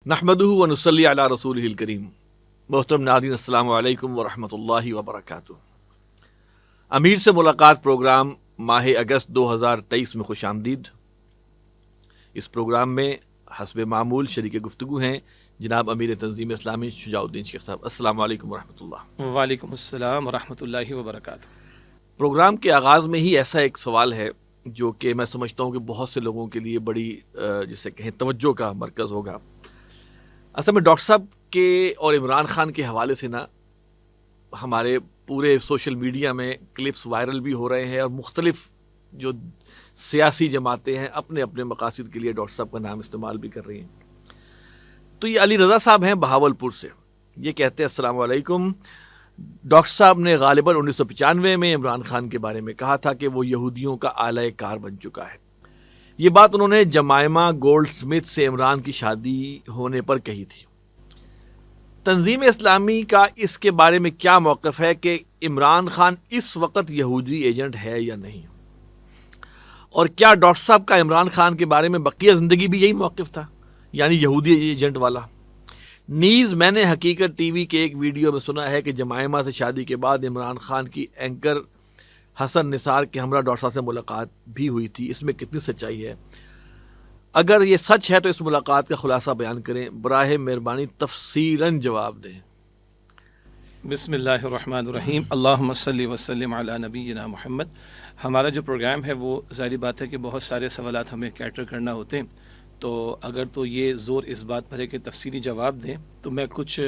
نحمدہ و نصلی علی رسولہ الکریم۔ محترم ناظرین، السلام علیکم ورحمۃ اللہ وبرکاتہ۔ امیر سے ملاقات پروگرام ماہ اگست 2023 میں خوش آمدید۔ اس پروگرام میں حسب معمول شریک گفتگو ہیں جناب امیر تنظیم اسلامی شجاع الدین شیخ صاحب۔ السلام علیکم ورحمۃ اللہ۔ وعلیکم السلام ورحمۃ اللہ وبرکاتہ۔ پروگرام کے آغاز میں ہی ایسا ایک سوال ہے جو کہ میں سمجھتا ہوں کہ بہت سے لوگوں کے لیے بڑی جسے کہیں توجہ کا مرکز ہوگا۔ اصل میں ڈاکٹر صاحب کے اور عمران خان کے حوالے سے نا ہمارے پورے سوشل میڈیا میں کلپس وائرل بھی ہو رہے ہیں، اور مختلف جو سیاسی جماعتیں ہیں اپنے اپنے مقاصد کے لیے ڈاکٹر صاحب کا نام استعمال بھی کر رہی ہیں۔ تو یہ علی رضا صاحب ہیں بہاولپور سے، یہ کہتے ہیں السلام علیکم، ڈاکٹر صاحب نے غالباً 1995 میں عمران خان کے بارے میں کہا تھا کہ وہ یہودیوں کا اعلی کار بن چکا ہے۔ یہ بات انہوں نے جمائمہ گولڈ سمتھ سے عمران کی شادی ہونے پر کہی تھی۔ تنظیم اسلامی کا اس کے بارے میں کیا موقف ہے کہ عمران خان اس وقت یہودی ایجنٹ ہے یا نہیں؟ اور کیا ڈاکٹر صاحب کا عمران خان کے بارے میں بقیہ زندگی بھی یہی موقف تھا، یعنی یہودی ایجنٹ والا؟ نیز میں نے حقیقت ٹی وی کے ایک ویڈیو میں سنا ہے کہ جمائمہ سے شادی کے بعد عمران خان کی اینکر حسن نثار کے ہمراہ ڈاکٹر صاحب سے ملاقات بھی ہوئی تھی، اس میں کتنی سچائی ہے؟ اگر یہ سچ ہے تو اس ملاقات کا خلاصہ بیان کریں، براہ مہربانی تفصیلاً جواب دیں۔ بسم اللہ الرحمن الرحیم، اللہم صلی وسلم علی نبینا محمد۔ ہمارا جو پروگرام ہے وہ ظاہری بات ہے کہ بہت سارے سوالات ہمیں کیٹر کرنا ہوتے ہیں، تو اگر تو یہ زور اس بات پر ہے کہ تفصیلی جواب دیں تو میں کچھ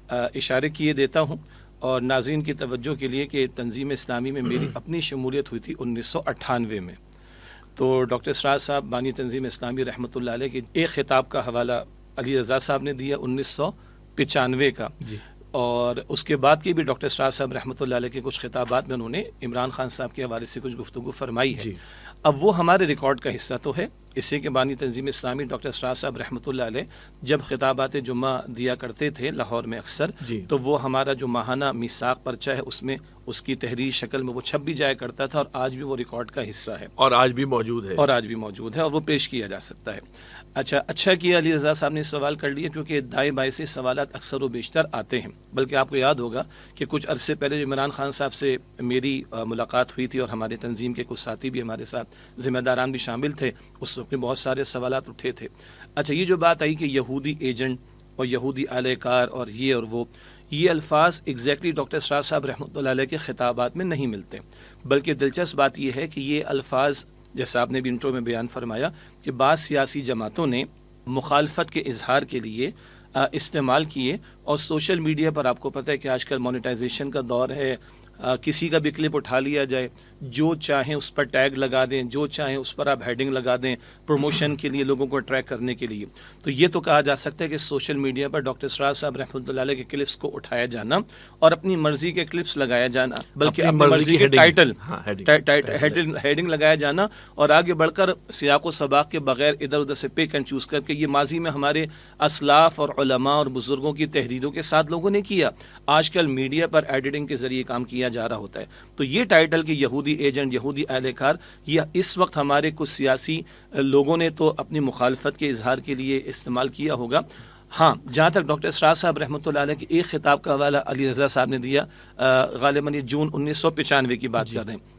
اشارے کیے دیتا ہوں، اور ناظرین کی توجہ کے لیے کہ تنظیم اسلامی میں میری اپنی شمولیت ہوئی تھی 1998 میں۔ تو ڈاکٹر اسرار صاحب بانی تنظیم اسلامی رحمۃ اللہ علیہ کے ایک خطاب کا حوالہ علی رضا صاحب نے دیا 1995 کا، اور اس کے بعد کی بھی ڈاکٹر اسرار صاحب رحمۃ اللہ علیہ کے کچھ خطابات میں انہوں نے عمران خان صاحب کے حوالے سے کچھ گفتگو فرمائی ہے۔ اب وہ ہمارے ریکارڈ کا حصہ تو ہے، اسی کے بانی تنظیم اسلامی ڈاکٹر اسرار صاحب رحمۃ اللہ علیہ جب خطابات جمعہ دیا کرتے تھے لاہور میں اکثر، تو وہ ہمارا جو ماہانہ میثاق پرچہ ہے اس میں اس کی تحریر شکل میں وہ چھپ بھی جایا کرتا تھا، اور آج بھی وہ ریکارڈ کا حصہ ہے، اور آج بھی موجود ہے، اور وہ پیش کیا جا سکتا ہے۔ اچھا کیا علی رضا صاحب نے سوال کر لیا، کیونکہ دائیں بائیں سے سوالات اکثر و بیشتر آتے ہیں۔ بلکہ آپ کو یاد ہوگا کہ کچھ عرصے پہلے عمران خان صاحب سے میری ملاقات ہوئی تھی، اور ہمارے تنظیم کے کچھ ساتھی بھی ہمارے ساتھ ذمہ داران بھی شامل تھے، اس وقت میں بہت سارے سوالات اٹھے تھے۔ یہ جو بات آئی کہ یہودی ایجنٹ اور یہودی اعلی کار اور یہ اور وہ، یہ الفاظ ایگزیکٹلی ڈاکٹر اسرار صاحب رحمۃ اللہ علیہ کے خطابات میں نہیں ملتے، بلکہ دلچسپ بات یہ ہے کہ یہ الفاظ جیسا آپ نے بھی انٹرو میں بیان فرمایا کہ بعض سیاسی جماعتوں نے مخالفت کے اظہار کے لیے استعمال کیے، اور سوشل میڈیا پر آپ کو پتہ ہے کہ آج کل مونیٹائزیشن کا دور ہے، کسی کا بھی کلپ اٹھا لیا جائے، جو چاہیں اس پر ٹیگ لگا دیں، جو چاہیں اس پر آپ ہیڈنگ لگا دیں پروموشن کے لیے، لوگوں کو اٹریکٹ کرنے کے لیے۔ تو یہ تو کہا جا سکتا ہے کہ سوشل میڈیا پر ڈاکٹر اسرار صاحب رحمۃ اللہ علیہ کے کلپس کو اٹھایا جانا اور اپنی مرضی کے کلپس لگایا جانا، بلکہ اپنی مرضی کے ٹائٹل ہیڈنگ لگایا جانا، اور آگے بڑھ کر سیاق و سباق کے بغیر ادھر ادھر سے پک اینڈ چوز کر کے، یہ ماضی میں ہمارے اسلاف اور علماء اور بزرگوں کی تحریروں کے ساتھ لوگوں نے کیا، آج کل میڈیا پر ایڈیٹنگ کے ذریعے کام کیا جا رہا ہوتا ہے۔ تو یہ ٹائٹل کہ یہودی ایجنٹ، یہودی اہل کار، یہ اس وقت ہمارے کچھ سیاسی لوگوں نے تو اپنی مخالفت کے اظہار کے لیے استعمال کیا ہوگا۔ ہاں، جہاں تک ڈاکٹر اسرار صاحب رحمۃ اللہ علیہ کے ایک خطاب کا حوالہ علی رضا صاحب نے دیا، غالباً یہ جون 1995 کی بات کر رہے ہیں،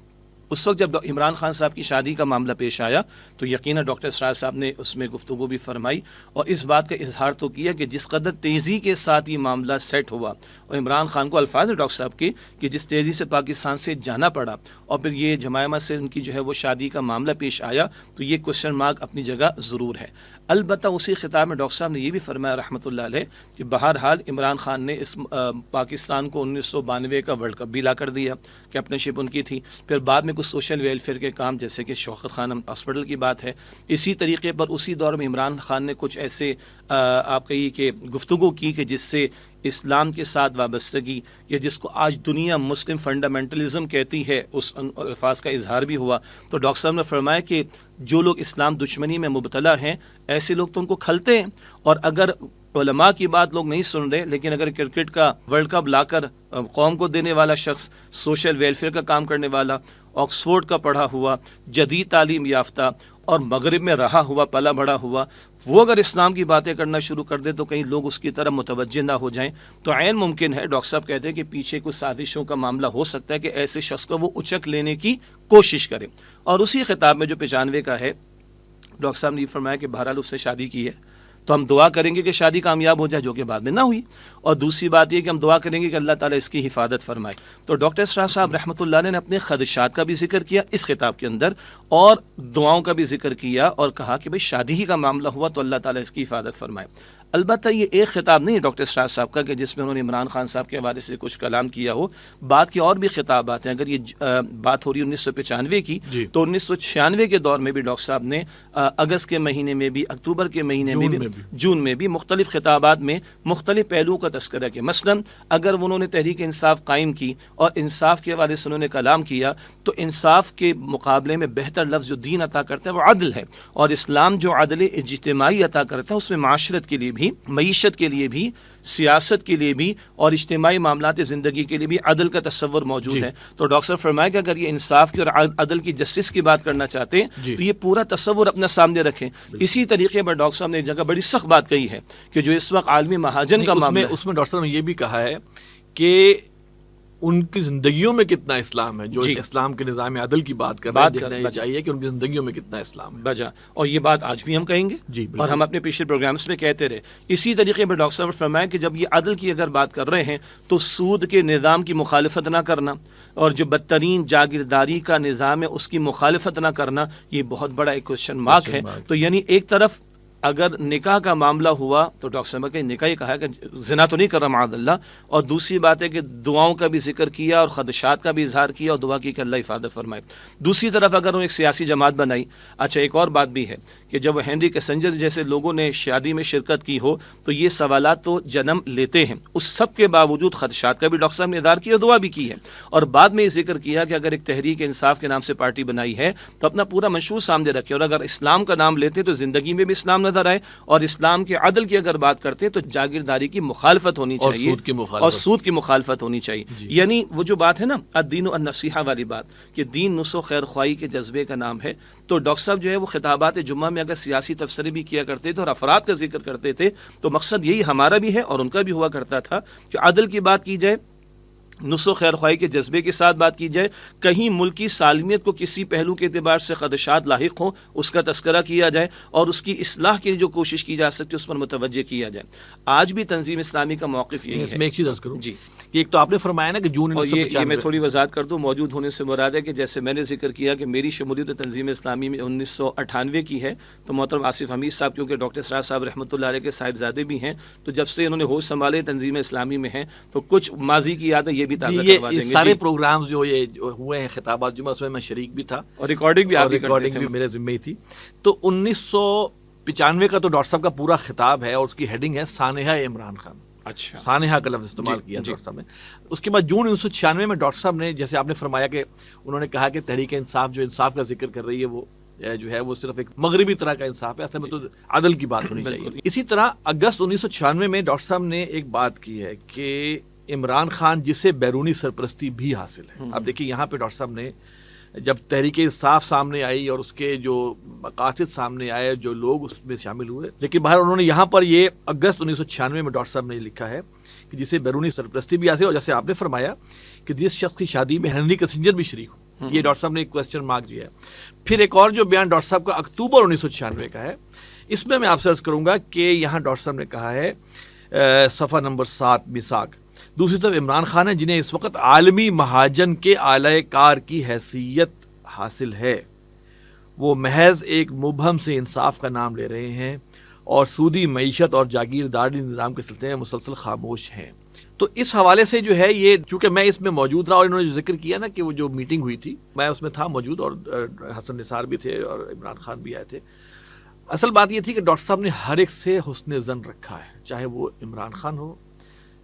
اس وقت جب عمران خان صاحب کی شادی کا معاملہ پیش آیا تو یقیناً ڈاکٹر اسرار صاحب نے اس میں گفتگو بھی فرمائی، اور اس بات کا اظہار تو کیا کہ جس قدر تیزی کے ساتھ یہ معاملہ سیٹ ہوا، اور عمران خان کو الفاظ ہے ڈاکٹر صاحب کے کہ جس تیزی سے پاکستان سے جانا پڑا، اور پھر یہ جمائمہ سے ان کی جو ہے وہ شادی کا معاملہ پیش آیا، تو یہ کوشچن مارک اپنی جگہ ضرور ہے۔ البتہ اسی خطاب میں ڈاکٹر صاحب نے یہ بھی فرمایا رحمۃ اللہ علیہ کہ بہرحال عمران خان نے اس پاکستان کو 1992 کا ورلڈ کپ بھی لا کر دیا، کیپٹنشپ ان کی تھی، پھر بعد میں کچھ سوشل ویلفیئر کے کام جیسے کہ شوکت خانم ہاسپٹل کی بات ہے، اسی طریقے پر اسی دور میں عمران خان نے کچھ ایسے آپ کہیے کہ گفتگو کی کہ جس سے اسلام کے ساتھ وابستگی، یا جس کو آج دنیا مسلم فنڈامنٹلزم کہتی ہے، اس الفاظ کا اظہار بھی ہوا۔ تو ڈاکٹر صاحب نے فرمایا کہ جو لوگ اسلام دشمنی میں مبتلا ہیں، ایسے لوگ تو ان کو کھلتے ہیں، اور اگر علماء کی بات لوگ نہیں سن رہے، لیکن اگر کرکٹ کا ورلڈ کپ لا کر قوم کو دینے والا شخص، سوشل ویلفیئر کا کام کرنے والا، آکسفورڈ کا پڑھا ہوا، جدید تعلیم یافتہ اور مغرب میں رہا ہوا پلا بڑا ہوا، وہ اگر اسلام کی باتیں کرنا شروع کر دے تو کہیں لوگ اس کی طرف متوجہ نہ ہو جائیں، تو عین ممکن ہے ڈاکٹر صاحب کہتے ہیں کہ پیچھے کچھ سازشوں کا معاملہ ہو سکتا ہے کہ ایسے شخص کو وہ اچک لینے کی کوشش کرے۔ اور اسی خطاب میں جو 95 کا ہے، ڈاکٹر صاحب نے یہ فرمایا کہ بہرحال اس سے شادی کی ہے تو ہم دعا کریں گے کہ شادی کامیاب ہو جائے، جو کہ بعد میں نہ ہوئی، اور دوسری بات یہ کہ ہم دعا کریں گے کہ اللہ تعالیٰ اس کی حفاظت فرمائے۔ تو ڈاکٹر اسرار صاحب رحمۃ اللہ علیہ نے اپنے خدشات کا بھی ذکر کیا اس خطاب کے اندر، اور دعاؤں کا بھی ذکر کیا، اور کہا کہ بھئی شادی ہی کا معاملہ ہوا تو اللہ تعالیٰ اس کی حفاظت فرمائے۔ البتہ یہ ایک خطاب نہیں ہے ڈاکٹر اسرار صاحب کا کہ جس میں انہوں نے عمران خان صاحب کے حوالے سے کچھ کلام کیا ہو، بات کے اور بھی خطابات ہیں۔ اگر یہ بات ہو رہی ہے 1995 کی، تو 1996 کے دور میں بھی ڈاکٹر صاحب نے اگست کے مہینے میں بھی، اکتوبر کے مہینے میں بھی، جون میں بھی مختلف خطابات میں مختلف پہلوؤں کا تذکرہ کیا۔ مثلا اگر انہوں نے تحریک انصاف قائم کی اور انصاف کے حوالے سے انہوں نے کلام کیا، تو انصاف کے مقابلے میں بہتر لفظ جو دین عطا کرتا ہے وہ عدل ہے، اور اسلام جو عدل اجتماعی عطا کرتا ہے اس میں معاشرت کے لیے بھی، معیشت کے لیے بھی، سیاست کے لیے بھی اور اجتماعی معاملات زندگی کے لیے بھی عدل کا تصور موجود ہے۔ تو ڈاکٹر صاحب فرمائے کہ اگر یہ انصاف کی اور عدل کی، جسٹس کی بات کرنا چاہتے ہیں تو یہ پورا تصور اپنا سامنے رکھیں۔ اسی طریقے پر ڈاکٹر صاحب نے ایک جگہ بڑی سخت بات کہی ہے کہ جو اس وقت عالمی مہاجن کا معاملہ ہے، اس میں ڈاکٹر صاحب نے یہ بھی کہا ہے کہ ان کی زندگیوں میں کتنا اسلام ہے، جو اسلام کے نظام عدل کی بات کر رہے ہیں، دیکھنا چاہیے کہ ان کی زندگیوں میں کتنا اسلام ہے بجا، اور یہ بات آج بھی ہم کہیں گے اور ہم اپنے پچھلے پروگرامز میں کہتے رہے۔ اسی طریقے پر ڈاکٹر صاحب فرمایا کہ جب یہ عدل کی اگر بات کر رہے ہیں تو سود کے نظام کی مخالفت نہ کرنا، اور جو بدترین جاگیرداری کا نظام ہے اس کی مخالفت نہ کرنا، یہ بہت بڑا ایک کوشچن مارک ہے۔ تو یعنی ایک طرف اگر نکاح کا معاملہ ہوا تو ڈاکٹر صاحب کہ نکاح یہ کہا کہ زنا تو نہیں کر رہا معاذ اللہ، اور دوسری بات ہے کہ دعاؤں کا بھی ذکر کیا اور خدشات کا بھی اظہار کیا اور دعا کی کہ اللہ حفاظت فرمائے۔ دوسری طرف اگر انہوں نے ایک سیاسی جماعت بنائی، اچھا ایک اور بات بھی ہے کہ جب ہینری کیسنجر جیسے لوگوں نے شادی میں شرکت کی ہو تو یہ سوالات تو جنم لیتے ہیں، اس سب کے باوجود خدشات کا بھی ڈاکٹر صاحب نے اظہار کیا اور دعا بھی کی ہے، اور بعد میں یہ ذکر کیا کہ اگر ایک تحریک انصاف کے نام سے پارٹی بنائی ہے تو اپنا پورا منشور سامنے رکھے، اور اگر اسلام کا نام لیتے تو زندگی میں بھی اسلام نظر آئے، اور اسلام کے عدل کی اگر بات کرتے تو جاگیرداری کی مخالفت ہونی چاہیے اور سود کی مخالفت ہونی چاہیے۔ یعنی وہ جو بات ہے نا الدین النصیحہ والی بات کہ دین نصح و خیر خواہی کے جذبے کا نام ہے، تو ڈاکٹر صاحب جو ہے وہ خطابات جمعہ میں اگر سیاسی تبصرے بھی کیا کرتے تھے اور افراد کا ذکر کرتے تھے تو مقصد یہی ہمارا بھی ہے اور ان کا بھی ہوا کرتا تھا کہ عدل کی بات کی جائے، نصح و خیر خواہی کے جذبے کے ساتھ بات کی جائے، کہیں ملک کی سالمیت کو کسی پہلو کے اعتبار سے خدشات لاحق ہوں اس کا تذکرہ کیا جائے، اور اس کی اصلاح کے لیے جو کوشش کی جا سکتی ہے اس پر متوجہ کیا جائے۔ آج بھی تنظیم اسلامی کا موقف یہی ہے۔ میں ایک چیز عرض کروں، جی ایک تو آپ نے فرمایا نا کہ جون 1995، یہ میں تھوڑی وضاحت کر دوں، موجود ہونے سے مراد ہے کہ جیسے میں نے ذکر کیا کہ میری شمولیت تنظیم اسلامی میں 1998 کی ہے، تو محترم آصف حمید صاحب کیونکہ ڈاکٹر اسرار صاحب رحمۃ اللہ علیہ کے صاحبزادے بھی ہیں، تو جب سے انہوں نے ہوش سنبھالے تنظیم اسلامی میں ہیں تو کچھ ماضی کی یادیں یہ بھی تازہ کروا دیں گے۔ سارے پروگرامز جو یہ ہوئے ہیں خطابات جمعہ، اس میں شریک بھی تھا اور ریکارڈنگ بھی آپ بھی میرے ذمہ ہی تھی۔ تو 1995 کا تو ڈاکٹر صاحب کا پورا خطاب ہے اور اس کی ہیڈنگ ہے سانحہ عمران خان۔ اچھا، سانحہ کا لفظ استعمال کیا ڈاکٹر صاحب نے۔ اس کے بعد جون 1996 میں ڈاکٹر صاحب نے، جیسے آپ نے فرمایا کہ انہوں نے کہا کہ تحریک انصاف جو انصاف کا ذکر کر رہی ہے وہ جو ہے وہ صرف ایک مغربی طرح کا انصاف ہے، اصل میں تو عدل کی بات ہونی چاہیے۔ اسی طرح اگست 1996 میں ڈاکٹر صاحب نے ایک بات کی ہے کہ عمران خان جسے بیرونی سرپرستی بھی حاصل ہے۔ اب دیکھیے یہاں پہ ڈاکٹر صاحب نے جب تحریک انصاف سامنے آئی اور اس کے جو مقاصد سامنے آئے، جو لوگ اس میں شامل ہوئے، لیکن باہر انہوں نے یہاں پر یہ اگست 1996 میں ڈاکٹر صاحب نے لکھا ہے کہ جسے بیرونی سرپرستی بھی حاصل، اور جیسے آپ نے فرمایا کہ جس شخص کی شادی میں ہینری کیسنجر بھی شریک ہو، یہ ڈاکٹر صاحب نے ایک کوسچن مارک دیا ہے۔ پھر ایک اور جو بیان ڈاکٹر صاحب کا اکتوبر 1996 کا ہے، اس میں آپ سے عرض کروں گا کہ یہاں ڈاکٹر صاحب نے کہا ہے صفحہ نمبر 7 میثاق، دوسری طرف عمران خان ہے جنہیں اس وقت عالمی مہاجن کے اعلی کار کی حیثیت حاصل ہے، وہ محض ایک مبہم سے انصاف کا نام لے رہے ہیں اور سودی معیشت اور جاگیرداری نظام کے سلسلے میں مسلسل خاموش ہیں۔ تو اس حوالے سے جو ہے یہ، چونکہ میں اس میں موجود رہا اور انہوں نے جو ذکر کیا نا کہ وہ جو میٹنگ ہوئی تھی میں اس میں تھا موجود، اور حسن نثار بھی تھے اور عمران خان بھی آئے تھے۔ اصل بات یہ تھی کہ ڈاکٹر صاحب نے ہر ایک سے حسن ظن رکھا ہے، چاہے وہ عمران خان ہو،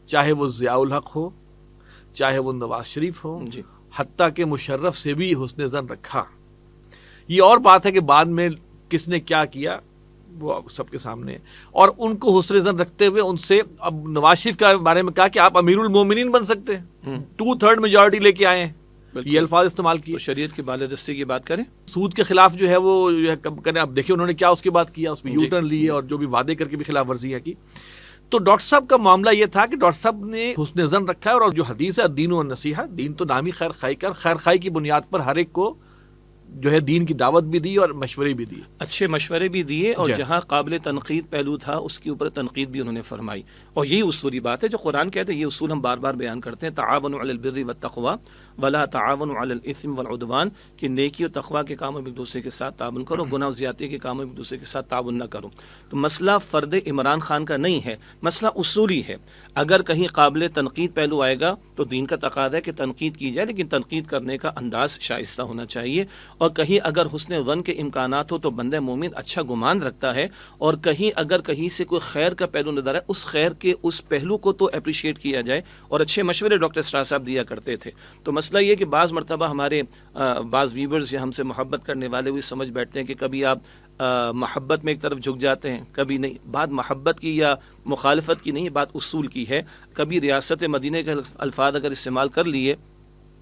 چاہے وہ ضیاء الحق ہو، چاہے وہ نواز شریف ہو، حتیٰ کہ مشرف سے بھی حسن ظن رکھا۔ یہ اور بات ہے کہ بعد میں کس نے کیا کیا وہ سب کے سامنے، اور ان کو حسن ظن رکھتے ہوئے ان سے اب نواز شریف کے بارے میں کہا کہ آپ امیر المومنین بن سکتے ہیں، 2/3 میجورٹی لے کے آئے ہیں، یہ الفاظ استعمال کیے. تو شریعت کی بالادستی کی بات کریں. سود کے خلاف جو ہے وہ کم کریں. اب دیکھیں انہوں نے کیا اس کے بعد کیا, اس میں جی. یو ٹرن لیے اور جو بھی وعدے کر کے بھی خلاف ورزیاں کی. تو ڈاکٹر صاحب کا معاملہ یہ تھا کہ ڈاکٹر صاحب نے حسن ظن رکھا ہے, اور جو حدیث ہے دین و نصیحہ, دین تو نامی خیر خائی کر, خیر خائی کی بنیاد پر ہر ایک کو جو ہے دین کی دعوت بھی دی اور مشورے بھی دیے, اچھے مشورے بھی دیے, اور جی. جہاں قابل تنقید پہلو تھا اس کے اوپر تنقید بھی انہوں نے فرمائی. اور یہی اصولی بات ہے جو قرآن کہتے ہیں, یہ اصول ہم بار بار بیان کرتے ہیں, تعاونوا علی البر والتقوی ولا تعاونوا علی الاثم والعدوان, کہ نیکی اور تقوی کے کاموں میں ایک دوسرے کے ساتھ تعاون کرو, گناہ و زیادتی کے کاموں میں ایک دوسرے کے ساتھ تعاون نہ کرو. تو مسئلہ فرد عمران خان کا نہیں ہے, مسئلہ اصولی ہے. اگر کہیں قابل تنقید پہلو آئے گا تو دین کا تقاضا ہے کہ تنقید کی جائے, لیکن تنقید کرنے کا انداز شائستہ ہونا چاہیے. اور کہیں اگر حسن ظن کے امکانات ہو تو بندہ مومن اچھا گمان رکھتا ہے, اور کہیں اگر کہیں سے کوئی خیر کا پہلو نظر آئے, اس خیر کے اس پہلو کو تو اپریشیٹ کیا جائے. اور اچھے مشورے ڈاکٹر اسرار صاحب دیا کرتے تھے. تو مسئلہ یہ کہ بعض مرتبہ ہمارے بعض ویورز یا ہم سے محبت کرنے والے بھی سمجھ بیٹھتے ہیں کہ کبھی آپ محبت میں ایک طرف جھک جاتے ہیں, کبھی نہیں. بات محبت کی یا مخالفت کی نہیں, بات اصول کی ہے. کبھی ریاست مدینہ کے الفاظ اگر استعمال کر لیے,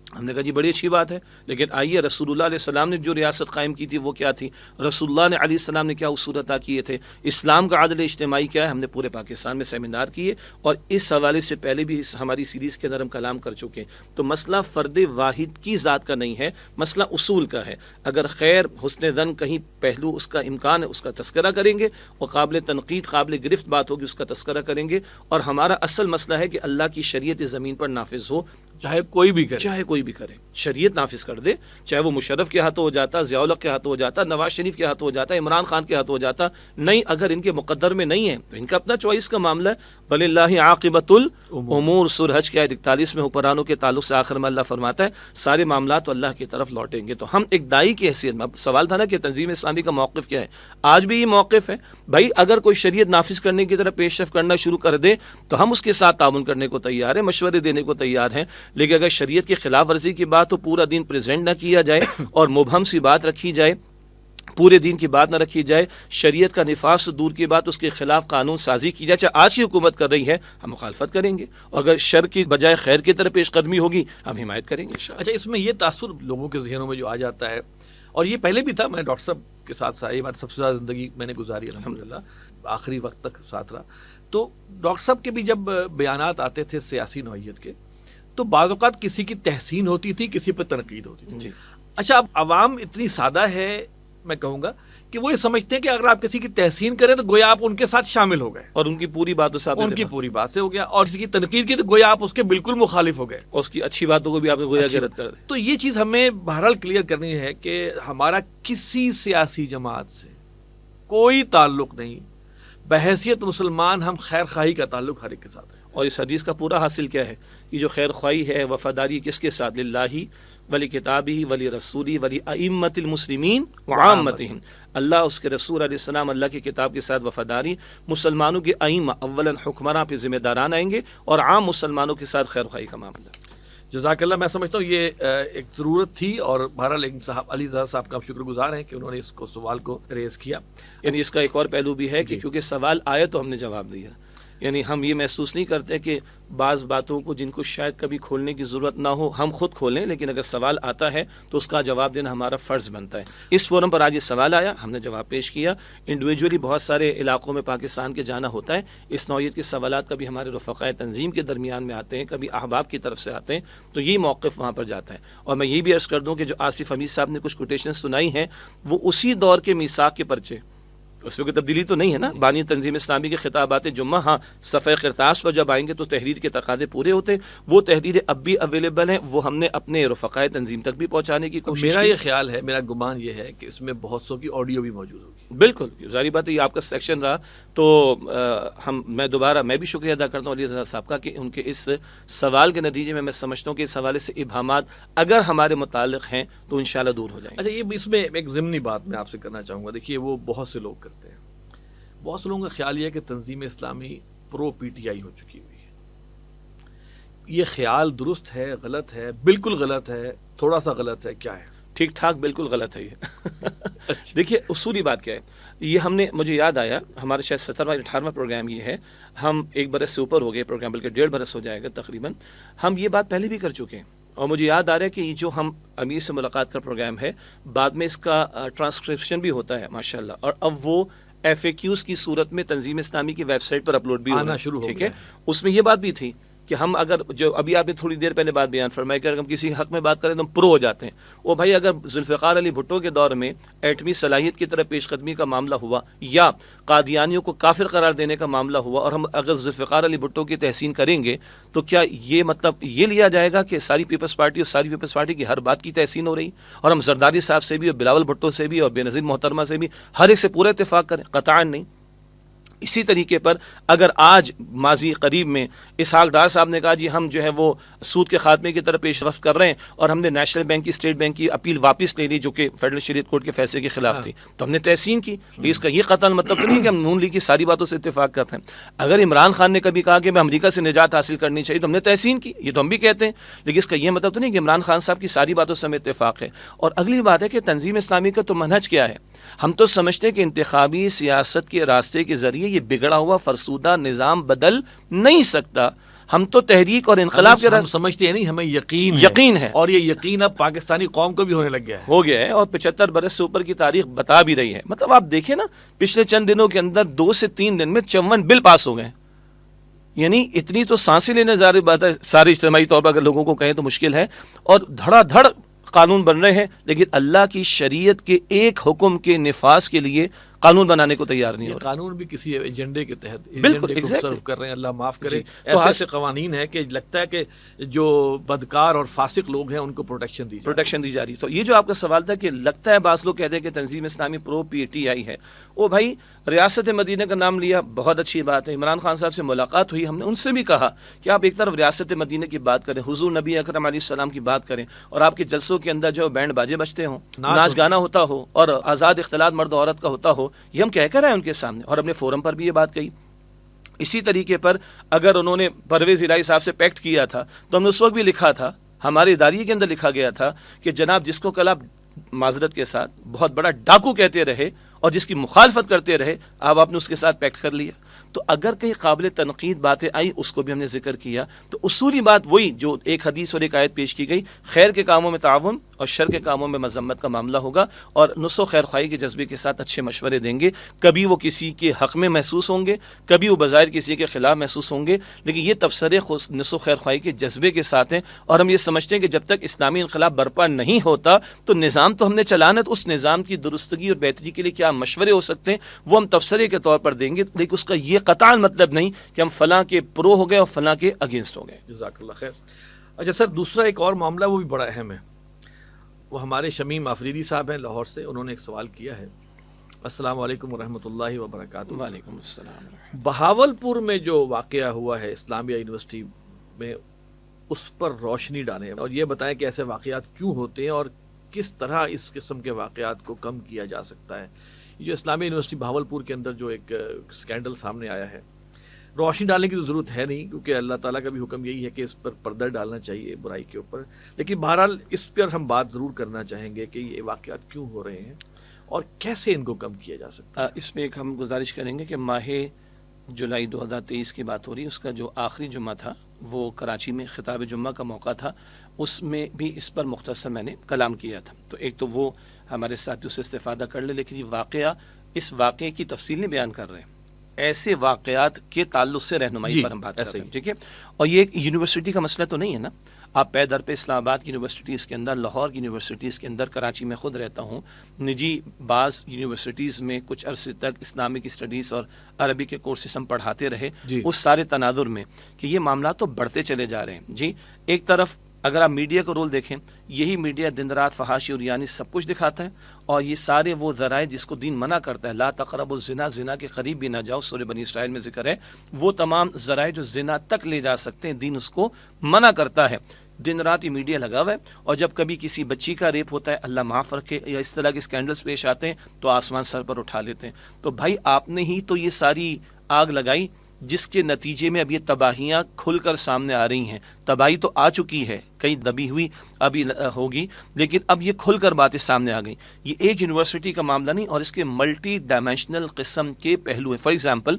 ہم نے کہا جی بڑی اچھی بات ہے, لیکن آئیے رسول اللہ علیہ السلام نے جو ریاست قائم کی تھی وہ کیا تھی, رسول اللہ نے علیہ السلام نے کیا اصول عطا کیے تھے, اسلام کا عدل اجتماعی کیا ہے. ہم نے پورے پاکستان میں سیمینار کیے, اور اس حوالے سے پہلے بھی ہماری سیریز کے اندر ہم کلام کر چکے ہیں. تو مسئلہ فرد واحد کی ذات کا نہیں ہے, مسئلہ اصول کا ہے. اگر خیر حسن ظن کہیں پہلو اس کا امکان ہے, اس کا تذکرہ کریں گے, اور قابل تنقید قابل گرفت بات ہوگی اس کا تذکرہ کریں گے. اور ہمارا اصل مسئلہ ہے کہ اللہ کی شریعت زمین پر نافذ ہو, چاہے کوئی بھی کرے, چاہے کوئی بھی کرے, شریعت نافذ کر دے. چاہے وہ مشرف کے ہاتھوں ہو جاتا, ضیاء الحق کے ہاتھوں ہو جاتا, نواز شریف کے ہاتھوں ہو جاتا, عمران خان کے ہاتھوں ہو جاتا. نہیں, اگر ان کے مقدر میں نہیں ہے تو ان کا اپنا چوائس کا معاملہ ہے. وَلِلَّهِ عَاقِبَةُ الْأُمُورِ سورہ حج کے آیت 41 میں حکمرانوں کے تعلق سے آخر میں اللہ فرماتا ہے سارے معاملات تو اللہ کی طرف لوٹیں گے. تو ہم ایک دائی کی حیثیت میں, اب سوال تھا نا کہ تنظیم اسلامی کا موقف کیا ہے, آج بھی یہ موقف ہے بھائی, اگر کوئی شریعت نافذ کرنے کی طرف پیش رفت کرنا شروع کر دے تو ہم اس کے ساتھ تعاون کرنے کو تیار ہیں, مشورے دینے کو تیار ہیں. لیکن اگر شریعت کی خلاف ورزی کی بات تو پورا دین پریزنٹ نہ کیا جائے, اور مبہم سی بات رکھی جائے, پورے دین کی بات نہ رکھی جائے, شریعت کا نفاذ سے دور کی بات, اس کے خلاف قانون سازی کی جائے. چاہے آج کی حکومت کر رہی ہے ہم مخالفت کریں گے, اور اگر شر کی بجائے خیر کی طرف پیش قدمی ہوگی ہم حمایت کریں گے. اچھا, اس میں یہ تاثر لوگوں کے ذہنوں میں جو آ جاتا ہے, اور یہ پہلے بھی تھا, میں ڈاکٹر صاحب کے ساتھ یہ بات سب سے زیادہ زندگی میں نے گزاری الحمدللہ, آخری وقت تک ساتھ رہا. تو ڈاکٹر صاحب کے بھی جب بیانات آتے تھے سیاسی نوعیت کے, تو بعض اوقات کسی کی تحسین ہوتی تھی, کسی پہ تنقید ہوتی تھی. جی. اچھا, اب عوام اتنی سادہ ہے, میں کہوں گا کہ وہ یہ سمجھتے ہیں کہ اگر آپ کسی کی تحسین کریں تو گویا آپ ان کے ساتھ شامل ہو گئے, اور ان کی پوری باتوں سے ان کی پوری بات سے ہو گیا, اور کسی کی تنقید کی تو گویا آپ اس کے بالکل مخالف ہو گئے, اور اس کی اچھی باتوں کو بھی آپ نے گویا کہ رد کر دیں. تو یہ چیز ہمیں بہرحال کلیئر کرنی ہے کہ ہمارا کسی سیاسی جماعت سے کوئی تعلق نہیں, بحیثیت مسلمان ہم خیر خواہی کا تعلق ہر ایک کے ساتھ ہے. اور اس حدیث کا پورا حاصل کیا ہے, یہ جو خیر خواہی ہے, وفاداری کس کے ساتھ, للہ ولی کتابی ولی رسولی ولی ائمۃ المسلمین وعامتہم, اللہ اس کے رسول علیہ السلام, اللہ کی کتاب کے ساتھ وفاداری, مسلمانوں کے ائمہ اولاً حکمراں پہ ذمہ داران آئیں گے, اور عام مسلمانوں کے ساتھ خیر خواہی کا معاملہ. جزاک اللہ. میں سمجھتا ہوں یہ ایک ضرورت تھی, اور بہرحال لیکن صاحب علی زہر صاحب کا شکر گزار ہیں کہ انہوں نے اس کو سوال کو ریز کیا. یعنی اس کا ایک اور پہلو بھی ہے کہ کیونکہ سوال آیا تو ہم نے جواب دیا. یعنی ہم یہ محسوس نہیں کرتے کہ بعض باتوں کو جن کو شاید کبھی کھولنے کی ضرورت نہ ہو ہم خود کھولیں, لیکن اگر سوال آتا ہے تو اس کا جواب دینا ہمارا فرض بنتا ہے. اس فورم پر آج یہ سوال آیا, ہم نے جواب پیش کیا. انڈیویجولی بہت سارے علاقوں میں پاکستان کے جانا ہوتا ہے, اس نوعیت کے سوالات کبھی ہمارے رفقائے تنظیم کے درمیان میں آتے ہیں, کبھی احباب کی طرف سے آتے ہیں, تو یہ موقف وہاں پر جاتا ہے. اور میں یہ بھی عرض کر دوں کہ جو آصف حمید صاحب نے کچھ کوٹیشن سنائی ہیں وہ اسی دور کے میثاق کے پرچے, اس میں کوئی تبدیلی تو نہیں ہے نا. بانی تنظیم اسلامی کے خطابات جمعہ, ہاں صفحہ قرطاس پر جب آئیں گے تو تحریر کے تقاضے پورے ہوتے ہیں, وہ تحریریں اب بھی اویلیبل ہیں, وہ ہم نے اپنے رفقائے تنظیم تک بھی پہنچانے کی کوشش کی. میرا یہ خیال ہے, میرا گمان یہ ہے کہ اس میں بہت سو کی آڈیو بھی موجود ہوگی. بالکل ظاہری بات ہے, یہ آپ کا سیکشن رہا تو میں بھی شکریہ ادا کرتا ہوں علی رضا صاحب کا کہ ان کے اس سوال کے نتیجے میں سمجھتا ہوں کہ اس حوالے سے ابہامات اگر ہمارے متعلق ہیں تو انشاءاللہ دور ہو جائیں گے. اچھا, یہ اس میں ایک ضمنی بات میں آپ سے کرنا چاہوں گا. دیکھیے, وہ بہت سے لوگ کرتے ہیں, بہت سے لوگوں کا خیال یہ ہے کہ تنظیم اسلامی پرو پی ٹی آئی ہو چکی ہوئی ہے. یہ خیال درست ہے, غلط ہے, بالکل غلط ہے, تھوڑا سا غلط ہے, کیا ہے؟ ٹھیک ٹھاک بالکل غلط ہے یہ. دیکھیے اصولی بات کیا ہے, یہ ہم نے, مجھے یاد آیا ہمارے شاید 17واں 18واں پروگرام یہ ہے, ہم 1 برس سے اوپر ہو گئے پروگرام, بلکہ 1.5 برس ہو جائے گا تقریباً. ہم یہ بات پہلے بھی کر چکے ہیں, اور مجھے یاد آ رہا ہے کہ یہ جو ہم امیر سے ملاقات کا پروگرام ہے، بعد میں اس کا ٹرانسکرپشن بھی ہوتا ہے ماشاءاللہ، اور اب وہ ایف اے کیوز کی صورت میں تنظیم اسلامی کی ویب سائٹ پر اپلوڈ بھی آنا شروع ہو ٹھیک گیا ہے. اس میں یہ بات بھی تھی کہ ہم اگر جو ابھی آپ نے تھوڑی دیر پہلے بات بیان فرمائی کہ اگر ہم کسی حق میں بات کریں تو ہم پرو ہو جاتے ہیں. وہ بھائی اگر ذوالفقار علی بھٹو کے دور میں ایٹمی صلاحیت کی طرف پیش قدمی کا معاملہ ہوا یا قادیانیوں کو کافر قرار دینے کا معاملہ ہوا اور ہم اگر ذوالفقار علی بھٹو کی تحسین کریں گے تو کیا یہ مطلب یہ لیا جائے گا کہ ساری پیپلز پارٹی اور ساری پیپلز پارٹی کی ہر بات کی تحسین ہو رہی اور ہم زرداری صاحب سے بھی اور بلاول بھٹو سے بھی اور بے نظیر محترمہ سے بھی ہر ایک سے پورا اتفاق کریں؟ قطعاً نہیں. اسی طریقے پر اگر آج ماضی قریب میں اسحاق ڈار صاحب نے کہا جی ہم جو ہے وہ سود کے خاتمے کی طرف پیش رفت کر رہے ہیں اور ہم نے نیشنل بینک کی اسٹیٹ بینک کی اپیل واپس لے لی جو کہ فیڈرل شریعت کورٹ کے فیصلے کے خلاف تھی، تو ہم نے تحسین کی. اس کا یہ قطعاً مطلب تو نہیں کہ ہم نون لیگ کی ساری باتوں سے اتفاق کرتے ہیں. اگر عمران خان نے کبھی کہا کہ میں امریکہ سے نجات حاصل کرنی چاہیے تو ہم نے تحسین کی، یہ تو ہم بھی کہتے ہیں، لیکن اس کا یہ مطلب تو نہیں کہ عمران خان صاحب کی ساری باتوں سے ہمیں اتفاق ہے. اور اگلی بات ہے کہ تنظیم اسلامی کا تو منہج کیا ہے؟ ہم تو سمجھتے ہیں کہ انتخابی سیاست کے راستے کے ذریعے یہ بگڑا ہوا فرسودہ نظام بدل نہیں سکتا. ہم تو تحریک اور انقلاب کے ہم سمجھتے ہیں نہیں، ہمیں یقین ہے، اور یہ یقین اب پاکستانی قوم کو بھی ہونے لگ گیا ہے، ہو گیا ہے، اور 75 برس سے اوپر کی تاریخ بتا بھی رہی ہے. مطلب آپ دیکھیں نا، پچھلے چند دنوں کے اندر 2 سے 3 دن میں 54 بل پاس ہو گئے. یعنی اتنی تو سانسیں لینے ظاہر بات ہے، سارے اجتماعی طور پر اگر لوگوں کو کہیں تو مشکل ہے، اور دھڑا دھڑ قانون بن رہے ہیں، لیکن اللہ کی شریعت کے ایک حکم کے نفاذ کے لیے قانون بنانے کو تیار نہیں ہو رہا. قانون بھی کسی ایجنڈے کے تحت بالکل سرو کر رہے ہیں، اللہ معاف کرے. تو ایسے قوانین ہے کہ لگتا ہے کہ جو بدکار اور فاسق لوگ ہیں ان کو پروٹیکشن دی جا رہی. تو یہ جو آپ کا سوال تھا کہ لگتا ہے بعض لوگ کہتے ہیں کہ تنظیم اسلامی پرو پی ٹی آئی ہے، وہ بھائی ریاست مدینہ کا نام لیا، بہت اچھی بات ہے. عمران خان صاحب سے ملاقات ہوئی، ہم نے ان سے بھی کہا کہ آپ ایک طرف ریاست مدینہ کی بات کریں، حضور نبی اکرم علیہ السلام کی بات کریں، اور آپ کے جلسوں کے اندر جو بینڈ باجے بجتے ہوں، ناچ گانا ہوتا ہو اور آزاد اختلاط مرد و عورت کا ہوتا ہو، یہ ہم کہہ کر آئے ان کے سامنے اور اپنے فورم پر بھی یہ بات کہی. اسی طریقے پر اگر انہوں نے پرویز الہی صاحب سے پیکٹ کیا تھا تو ہم نے اس وقت بھی لکھا تھا، ہمارے اداریے کے اندر لکھا گیا تھا کہ جناب جس کو کل آپ معذرت کے ساتھ بہت بڑا ڈاکو کہتے رہے اور جس کی مخالفت کرتے رہے، آپ نے اس کے ساتھ پیکٹ کر لیا. تو اگر کہیں قابل تنقید باتیں آئی اس کو بھی ہم نے ذکر کیا. تو اصولی بات وہی جو ایک حدیث اور ایک آیت پیش کی گئی، خیر کے کاموں میں تعاون اور شر کے کاموں میں مذمت کا معاملہ ہوگا، اور نصح و خیر خواہی کے جذبے کے ساتھ اچھے مشورے دیں گے. کبھی وہ کسی کے حق میں محسوس ہوں گے، کبھی وہ بظاہر کسی کے خلاف محسوس ہوں گے، لیکن یہ تبصرے نصح و خیر خواہی کے جذبے کے ساتھ ہیں. اور ہم یہ سمجھتے ہیں کہ جب تک اسلامی انقلاب برپا نہیں ہوتا تو نظام تو ہم نے چلانا، تو اس نظام کی درستگی اور بہتری کے لیے کیا مشورے ہو سکتے ہیں وہ ہم تبصرے کے طور پر دیں گے، لیکن اس کا یہ قطعاً مطلب نہیں کہ ہم فلاں کے پرو ہو گئے اور فلاں کے اگینسٹ ہو گئے. جزاک اللہ خیر. اچھا سر، دوسرا ایک اور معاملہ وہ بھی بڑا اہم ہے، وہ ہمارے شمیم آفریدی صاحب ہیں لاہور سے، انہوں نے ایک سوال کیا ہے. السلام علیکم ورحمۃ اللہ وبرکاتہ. وعلیکم السلام. بہاولپور میں جو واقعہ ہوا ہے اسلامیہ یونیورسٹی میں، اس پر روشنی ڈالیں اور یہ بتائیں کہ ایسے واقعات کیوں ہوتے ہیں اور کس طرح اس قسم کے واقعات کو کم کیا جا سکتا ہے. یہ جو اسلامیہ یونیورسٹی بہاولپور کے اندر جو ایک اسکینڈل سامنے آیا ہے، روشنی ڈالنے کی تو ضرورت ہے نہیں، کیونکہ اللہ تعالیٰ کا بھی حکم یہی ہے کہ اس پر پردہ ڈالنا چاہیے برائی کے اوپر، لیکن بہرحال اس پر ہم بات ضرور کرنا چاہیں گے کہ یہ واقعات کیوں ہو رہے ہیں اور کیسے ان کو کم کیا جا سکتا ہے. اس میں ایک ہم گزارش کریں گے کہ ماہ جولائی 2023 کی بات ہو رہی ہے، اس کا جو آخری جمعہ تھا وہ کراچی میں خطاب جمعہ کا موقع تھا، اس میں بھی اس پر مختصر میں نے کلام کیا تھا. تو ایک تو وہ ہمارے ساتھ سے استفادہ کر لے، لیکن یہ واقعہ، اس واقعے کی تفصیل نہیں بیان کر رہے ہیں، ایسے واقعات کے تعلق سے رہنمائی پر ہم بات کر رہے ہیں. ٹھیک ہے. اور یہ ایک یونیورسٹی کا مسئلہ تو نہیں ہے نا، آپ پے در پہ اسلام آباد کی یونیورسٹیز کے اندر، لاہور کی یونیورسٹیز کے اندر، کراچی میں خود رہتا ہوں، نجی بعض یونیورسٹیز میں کچھ عرصے تک اسلامک اسٹڈیز اور عربی کے کورسز ہم پڑھاتے رہے. اس سارے تناظر میں کہ یہ معاملات تو بڑھتے چلے جا رہے ہیں. جی ایک طرف اگر آپ میڈیا کا رول دیکھیں، یہی میڈیا دن رات فحاشی اور یعنی سب کچھ دکھاتا ہے، اور یہ سارے وہ ذرائع جس کو دین منع کرتا ہے، لا تقربوا الزنا، زنا کے قریب بھی نہ جاؤ، سورہ بنی اسرائیل میں ذکر ہے، وہ تمام ذرائع جو زنا تک لے جا سکتے ہیں دین اس کو منع کرتا ہے. دن رات یہ میڈیا لگا ہوا ہے، اور جب کبھی کسی بچی کا ریپ ہوتا ہے، اللہ معاف رکھے، یا اس طرح کے اسکینڈلز پیش آتے ہیں تو آسمان سر پر اٹھا لیتے ہیں. تو بھائی آپ نے ہی تو یہ ساری آگ لگائی جس کے نتیجے میں اب یہ تباہیاں کھل کر سامنے آ رہی ہیں. تباہی تو آ چکی ہے، کئی دبی ہوئی ابھی ہوگی، لیکن اب یہ کھل کر باتیں سامنے آ گئیں. یہ ایک یونیورسٹی کا معاملہ نہیں، اور اس کے ملٹی ڈائمینشنل قسم کے پہلو ہیں. فار ایگزامپل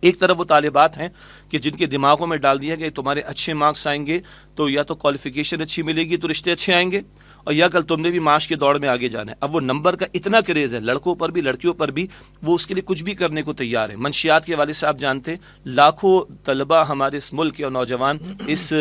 ایک طرف وہ طالبات ہیں کہ جن کے دماغوں میں ڈال دیا کہ تمہارے اچھے مارکس آئیں گے تو یا تو کوالیفیکیشن اچھی ملے گی تو رشتے اچھے آئیں گے، اور یا کل تم نے بھی معاش کی دوڑ میں آگے جانا ہے۔ اب وہ نمبر کا اتنا کریز ہے لڑکوں پر بھی لڑکیوں پر بھی، وہ اس کے لیے کچھ بھی کرنے کو تیار ہے۔ منشیات کے والد صاحب جانتے، لاکھوں طلبہ ہمارے اس ملک کے اور نوجوان اس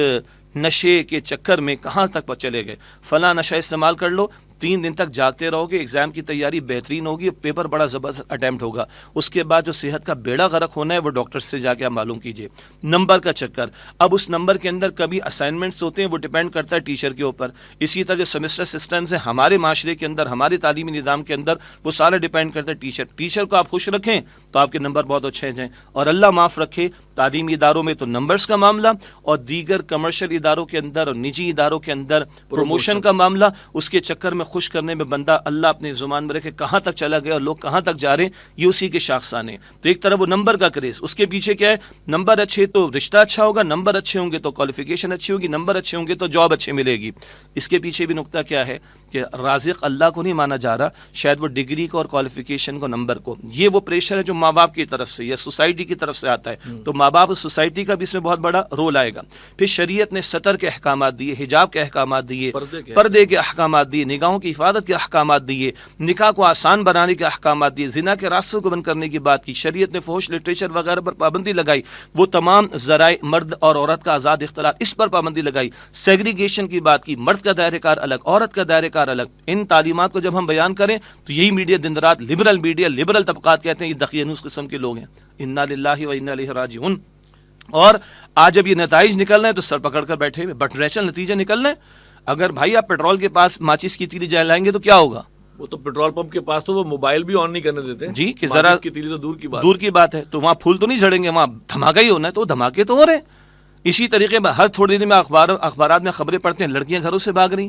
نشے کے چکر میں کہاں تک چلے گئے، فلاں نشہ استعمال کر لو، 3 دن تک جاگتے رہو گے، ایگزام کی تیاری بہترین ہوگی، پیپر بڑا زبردست اٹیمپٹ ہوگا، اس کے بعد جو صحت کا بیڑا غرق ہونا ہے وہ ڈاکٹر سے جا کے آپ معلوم کیجئے۔ نمبر کا چکر، اب اس نمبر کے اندر کبھی اسائنمنٹس ہوتے ہیں، وہ ڈیپینڈ کرتا ہے ٹیچر کے اوپر، اسی طرح جو سیمسٹر سسٹمز ہیں ہمارے معاشرے کے اندر، ہمارے تعلیمی نظام کے اندر، وہ سارا ڈیپینڈ کرتا ہے ٹیچر کو آپ خوش رکھیں تو آپ کے نمبر بہت اچھے جائیں، اور اللہ معاف رکھے تعلیمی اداروں میں تو نمبرز کا معاملہ، اور دیگر کمرشل اداروں کے اندر اور نجی اداروں کے اندر پروموشن کا معاملہ، اس کے چکر میں خوش کرنے میں بندہ اللہ اپنے زبان میں رکھے کہاں تک چلا گیا اور لوگ کہاں تک جا رہے ہیں، یہ اسی کے شاخسانے۔ تو ایک طرف وہ نمبر کا کریز، اس کے پیچھے کیا ہے، نمبر اچھے تو رشتہ اچھا ہوگا، نمبر اچھے ہوں گے تو کوالیفیکیشن اچھی ہوگی، نمبر اچھے ہوں گے تو جاب اچھے ملے گی۔ اس کے پیچھے بھی نقطہ کیا ہے کہ رازق اللہ کو نہیں مانا جا رہا، شاید وہ ڈگری کو اور کوالیفیکیشن کو، نمبر کو، یہ وہ پریشر ہے جو ماں باپ کی طرف سے یا سوسائٹی کی طرف سے آتا ہے، تو ماں باپ سوسائٹی کا بھی اس میں بہت بڑا رول آئے گا۔ پھر شریعت نے سطر کے احکامات دیے، حجاب کے احکامات دیے، پردے کے احکامات دیے، نگاہوں کی حفاظت کے احکامات دیے، نکاح کو آسان بنانے کے احکامات دیے، زنا کے راستوں کو بند کرنے کی بات کی، شریعت نے فحش لٹریچر وغیرہ پر پابندی لگائی، وہ تمام ذرائع مرد اور عورت کا آزاد اختلاط اس پر پابندی لگائی، سیگریگیشن کی بات کی، مرد کا دائرہ کار الگ، عورت کا دائرہ کار الگ۔ ان تعلیمات کو جب ہم بیان کریں تو یہی میڈیا دن رات لبرل میڈیا، لبرل طبقات کہتے ہیں یہ دقیانوس قسم کے لوگ ہیں، انا للہ و انا الیہ راجعون۔ اور آج جب یہ نتائج نکل رہے ہیں تو سر پکڑ کر بیٹھے ہوئے، بٹ نیچرل نتیجے نکل رہے ہیں۔ اگر بھائی آپ پیٹرول کے پاس ماچس کی تیلی جلائیں گے تو کیا ہوگا؟ وہ تو پیٹرول پمپ کے پاس تو وہ موبائل بھی آن نہیں کرنے دیتے جی، کہ ذرا کی تیلی تو دور کی بات ہے، تو وہاں پھول تو نہیں جھڑیں گے، وہاں دھماکہ ہی ہونا ہے، تو دھماکے تو ہو رہے ہیں۔ اسی طریقے میں ہر تھوڑی دیر میں اخبارات میں خبریں پڑھتے ہیں لڑکیاں گھروں سے بھاگ رہی،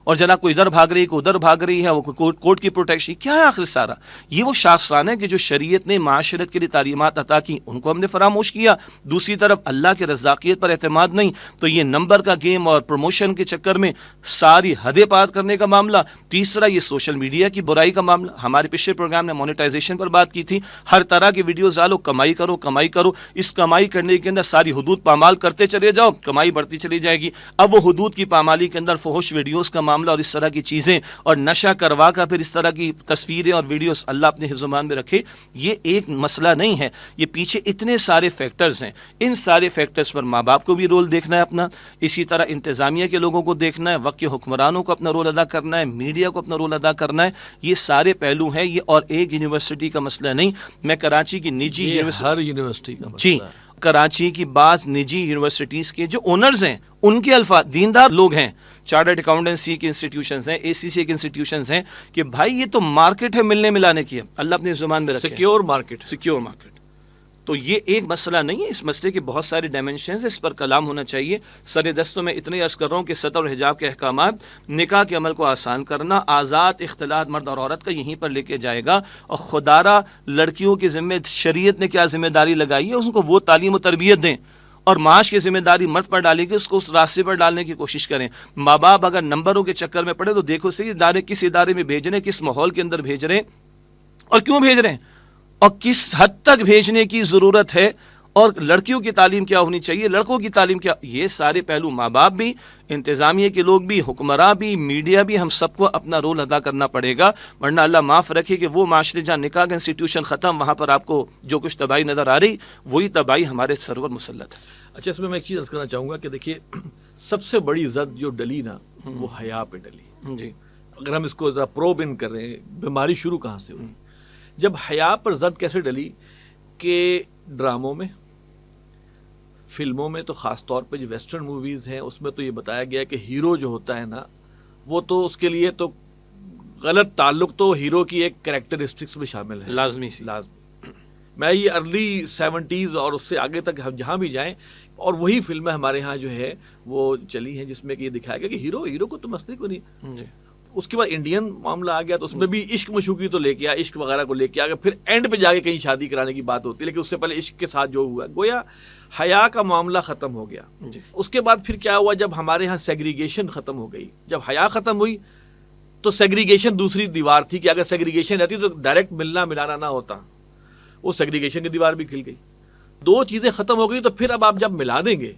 اور جناب کوئی ادھر بھاگ رہی ہے، کوئی ادھر بھاگ رہی ہے، وہ کورٹ کی پروٹیکشن، کیا ہے آخر سارا؟ یہ وہ شاخسان ہے کہ جو شریعت نے معاشرت کے لیے تعلیمات عطا کی ان کو ہم نے فراموش کیا۔ دوسری طرف اللہ کے رزاقیت پر اعتماد نہیں، تو یہ نمبر کا گیم اور پروموشن کے چکر میں ساری حدیں پار کرنے کا معاملہ۔ تیسرا یہ سوشل میڈیا کی برائی کا معاملہ، ہمارے پچھلے پروگرام نے مونیٹائزیشن پر بات کی تھی، ہر طرح کی ویڈیوز ڈالو، کمائی کرو کمائی کرو، اس کمائی کرنے کے اندر ساری حدود پامال کرتے چلے جاؤ، کمائی بڑھتی چلی جائے گی۔ اب وہ حدود کی پامالی کے اندر فحش ویڈیوز کا معاملہ اور اس طرح کی چیزیں اور نشہ کروا کر پھر اس طرح کی تصویریں اور ویڈیوز، اللہ اپنے حفظ و امان میں رکھے، یہ ایک مسئلہ نہیں ہے، یہ پیچھے اتنے سارے فیکٹرز ہیں۔ ان سارے فیکٹرز پر ماں باپ کو بھی رول دیکھنا ہے اپنا، اسی طرح انتظامیہ کے لوگوں کو دیکھنا ہے، وقت کے حکمرانوں کو اپنا رول ادا کرنا ہے، میڈیا کو اپنا رول ادا کرنا ہے، یہ سارے پہلو ہیں۔ یہ اور ایک یونیورسٹی کا مسئلہ نہیں، میں کراچی کی نجی ہر یونیورسٹی کا جی کراچی کی بعض نجی یونیورسٹیز کے جو اونرز ہیں ان کے الفاظ، دیندار لوگ ہیں، چارٹرڈ اکاؤنٹنسی کے انسٹیٹیوشنز ہیں، اے سی سی کے انسٹیٹیوشنز ہیں، کہ بھائی یہ تو مارکیٹ ہے ملنے ملانے کی ہے، اللہ اپنی زبان میں رکھے، سیکیور مارکیٹ، سیکیور مارکیٹ۔ تو یہ ایک مسئلہ نہیں ہے، اس مسئلے کے بہت سارے ڈائمینشنز ہیں، اس پر کلام ہونا چاہیے۔ سر دستوں میں اتنے عرض کر رہا ہوں کہ سطر اور حجاب کے احکامات، نکاح کے عمل کو آسان کرنا، آزاد اختلاط مرد اور عورت کا یہیں پر لے کے جائے گا، اور خدارہ لڑکیوں کی ذمہ شریعت نے کیا ذمہ داری لگائی ہے اس کو وہ تعلیم و تربیت دیں، اور معاش کی ذمہ داری مرد پر ڈالے گی، اس کو اس راستے پر ڈالنے کی کوشش کریں۔ ماں باپ اگر نمبروں کے چکر میں پڑے تو دیکھو صحیح ادارے کس ادارے میں بھیج رہے ہیں، کس ماحول کے اندر بھیج رہے ہیں، اور کیوں بھیج رہے ہیں، اور کس حد تک بھیجنے کی ضرورت ہے، اور لڑکیوں کی تعلیم کیا ہونی چاہیے، لڑکوں کی تعلیم کیا، یہ سارے پہلو ماں باپ بھی، انتظامیہ کے لوگ بھی، حکمراں بھی، میڈیا بھی، ہم سب کو اپنا رول ادا کرنا پڑے گا، ورنہ اللہ معاف رکھے کہ وہ معاشرے جہاں نکاح کا انسٹیٹیوشن ختم، وہاں پر آپ کو جو کچھ تباہی نظر آ رہی، وہی تباہی ہمارے سرور مسلط ہے۔ اچھا، اس میں ایک چیز عرض کرنا چاہوں گا کہ دیکھیے سب سے بڑی زد جو ڈلی نا وہ حیا پہ ڈلی۔ جی، اگر ہم اس کو ذرا پروب ان کر رہے ہیں، بیماری شروع کہاں سے ہوئی؟ جب حیا پر زد کیسے ڈلی کہ ڈراموں میں، فلموں میں، تو خاص طور پہ جو ویسٹرن موویز ہیں اس میں تو یہ بتایا گیا کہ ہیرو جو ہوتا ہے نا وہ تو اس کے لیے تو غلط تعلق تو ہیرو کی ایک کریکٹرسٹکس میں شامل ہے، لازمی سی۔ میں یہ ارلی 70s اور اس سے آگے تک ہم جہاں بھی جائیں، اور وہی فلمیں ہمارے ہاں جو ہے وہ چلی ہیں جس میں کہ یہ دکھایا گیا کہ ہیرو کو تو مسئلے کو نہیں۔ جی، اس کے بعد انڈین معاملہ آ گیا تو اس میں بھی عشق مشوقی تو لے کے آیا، عشق وغیرہ کو لے کے آ گیا، پھر اینڈ پہ جا کے کہیں شادی کرانے کی بات ہوتی ہے، لیکن اس سے پہلے عشق کے ساتھ جو ہوا گویا حیا کا معاملہ ختم ہو گیا۔ جی، اس کے بعد پھر کیا ہوا، جب ہمارے ہاں سیگریگیشن ختم ہو گئی، جب حیا ختم ہوئی تو سیگریگیشن دوسری دیوار تھی کہ اگر سیگریگیشن رہتی تو ڈائریکٹ ملنا ملانا نہ ہوتا، وہ سیگریگیشن کی دیوار بھی کھل گئی۔ دو چیزیں ختم ہو گئی تو پھر اب آپ جب ملا دیں گے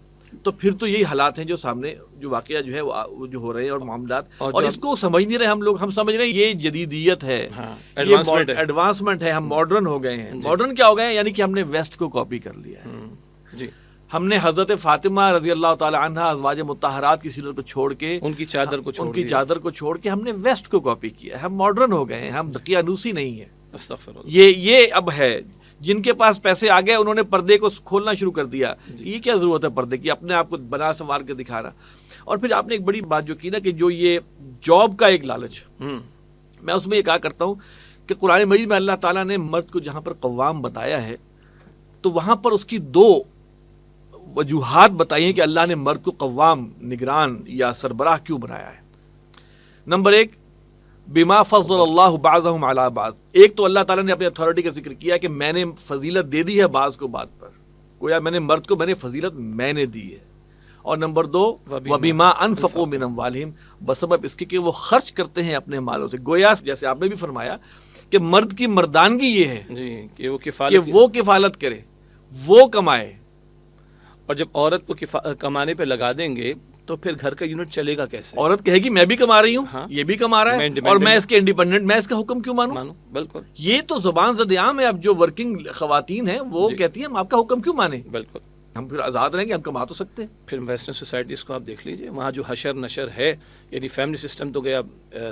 تو پھر تو یہی حالات ہیں جو سامنے جو واقعہ جو ہے وہ جو ہو رہے ہیں اور معاملات، اور اس کو سمجھ نہیں رہے ہم لوگ. ہم سمجھ رہے ہیں یہ جدیدیت ہے، یہ ایڈوانسمنٹ ہے، ہم ماڈرن ہو گئے ہیں. ماڈرن کیا ہو گئے ہیں؟ یعنی کہ ہم نے ویسٹ کو کاپی کر لیا ہے. جی ہم نے حضرت فاطمہ رضی اللہ تعالی عنہا ازواج مطہرات کی سیرت کو چھوڑ کے، ان کی چادر کو چھوڑ کے ہم نے ویسٹ کو کاپی کیا ہے. ہم ماڈرن ہو گئے ہیں، ہم دقیانوسی نہیں ہے. استغفر اللہ. یہ اب ہے. جن کے پاس پیسے آ گئے انہوں نے پردے کو کھولنا شروع کر دیا. یہ کیا ضرورت ہے پردے کی؟ اپنے آپ کو بنا سنوار کے دکھا رہا. اور پھر آپ نے ایک بڑی بات جو کی نا کہ جو یہ جاب کا ایک لالچ، میں اس میں یہ کہا کرتا ہوں کہ قرآن مجید میں اللہ تعالیٰ نے مرد کو جہاں پر قوام بتایا ہے تو وہاں پر اس کی دو وجوہات بتائی ہیں کہ اللہ نے مرد کو قوام، نگران یا سربراہ کیوں بنایا ہے. نمبر ایک، بما فضل اللہ بعضهم علی بعض. ایک تو اللہ تعالیٰ نے اپنی اتھارٹی کا ذکر کیا کہ میں نے فضیلت دے دی ہے بعض کو بعض پر، گویا میں نے مرد کو فضیلت میں نے دی ہے. اور نمبر دو، وبما انفقوا من اموالہم، بسبب اس کے کہ وہ خرچ کرتے ہیں اپنے مالوں سے. گویا جیسے آپ نے بھی فرمایا کہ مرد کی مردانگی یہ ہے جی کہ وہ کفالت کرے، وہ کمائے. اور جب عورت کو کمانے پہ لگا دیں گے تو پھر گھر کا یونٹ چلے گا کیسے؟ عورت کہے گی میں بھی کما رہی ہوں، یہ بھی کما رہا ہے، اور میں اس کے انڈیپینڈنٹ، میں اس کا حکم کیوں مانوں؟ بالکل. یہ تو زبان زد عام ہے. اب جو ورکنگ خواتین ہیں وہ کہتی ہیں ہم آپ کا حکم کیوں مانیں؟ بالکل. ہم پھر آزاد رہیں گے، ہم کما تو سکتے ہیں. پھر ویسٹرن سوسائٹیز کو آپ دیکھ لیجئے، وہاں جو حشر نشر ہے، یعنی فیملی سسٹم تو گیا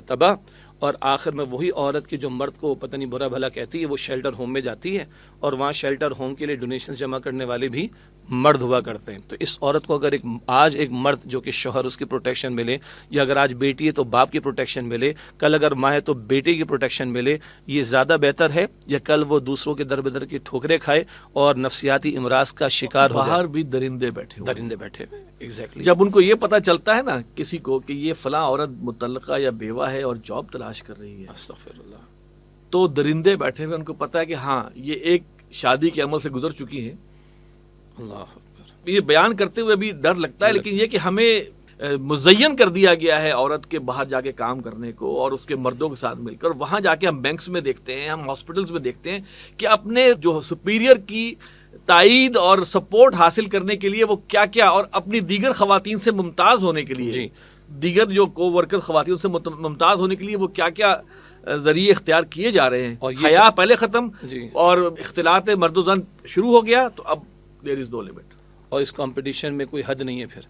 تباہ، اور آخر میں وہی عورت کی جو مرد کو پتہ نہیں برا بھلا کہتی ہے وہ شیلٹر ہوم میں جاتی ہے، اور وہاں شیلٹر ہوم کے لیے ڈونیشنز جمع کرنے والے بھی مرد ہوا کرتے ہیں. تو اس عورت کو اگر آج ایک مرد جو کہ شوہر اس کی پروٹیکشن ملے، یا اگر آج بیٹی ہے تو باپ کی پروٹیکشن ملے، کل اگر ماں ہے تو بیٹے کی پروٹیکشن ملے، یہ زیادہ بہتر ہے یا کل وہ دوسروں کے در بدر کی ٹھوکریں کھائے اور نفسیاتی امراض کا شکار ہو جائے؟ باہر بھی درندے بیٹھے ہوئے. ایگزیکٹلی. جب ان کو یہ پتہ چلتا ہے نا کسی کو کہ یہ فلاں عورت مطلقہ یا بیوہ ہے اور جاب تلاش کر رہی ہے، استغفر اللہ، تو درندے بیٹھے ہوئے، ان کو پتہ ہے کہ ہاں یہ ایک شادی کے عمل سے گزر چکی ہیں. اللہ اکبر. یہ بیان کرتے ہوئے بھی ڈر لگتا ہے، لیکن یہ کہ ہمیں مزین کر دیا گیا ہے عورت کے باہر جا کے کام کرنے کو، اور اس کے مردوں کے ساتھ مل کر. وہاں جا کے ہم بینکس میں دیکھتے ہیں، ہم ہاسپٹلز میں دیکھتے ہیں کہ اپنے جو سپیریئر کی تائید اور سپورٹ حاصل کرنے کے لیے وہ کیا کیا، اور اپنی دیگر خواتین سے ممتاز ہونے کے لیے، دیگر جو کو ورکر خواتین سے ممتاز ہونے کے لیے وہ کیا کیا ذریعے اختیار کیے جا رہے ہیں. حیا پہلے ختم اور اختلاط مرد و زن شروع ہو گیا، تو اب دیر از نو لمٹ. اور اس کمپٹیشن میں کوئی حد نہیں ہے پھر.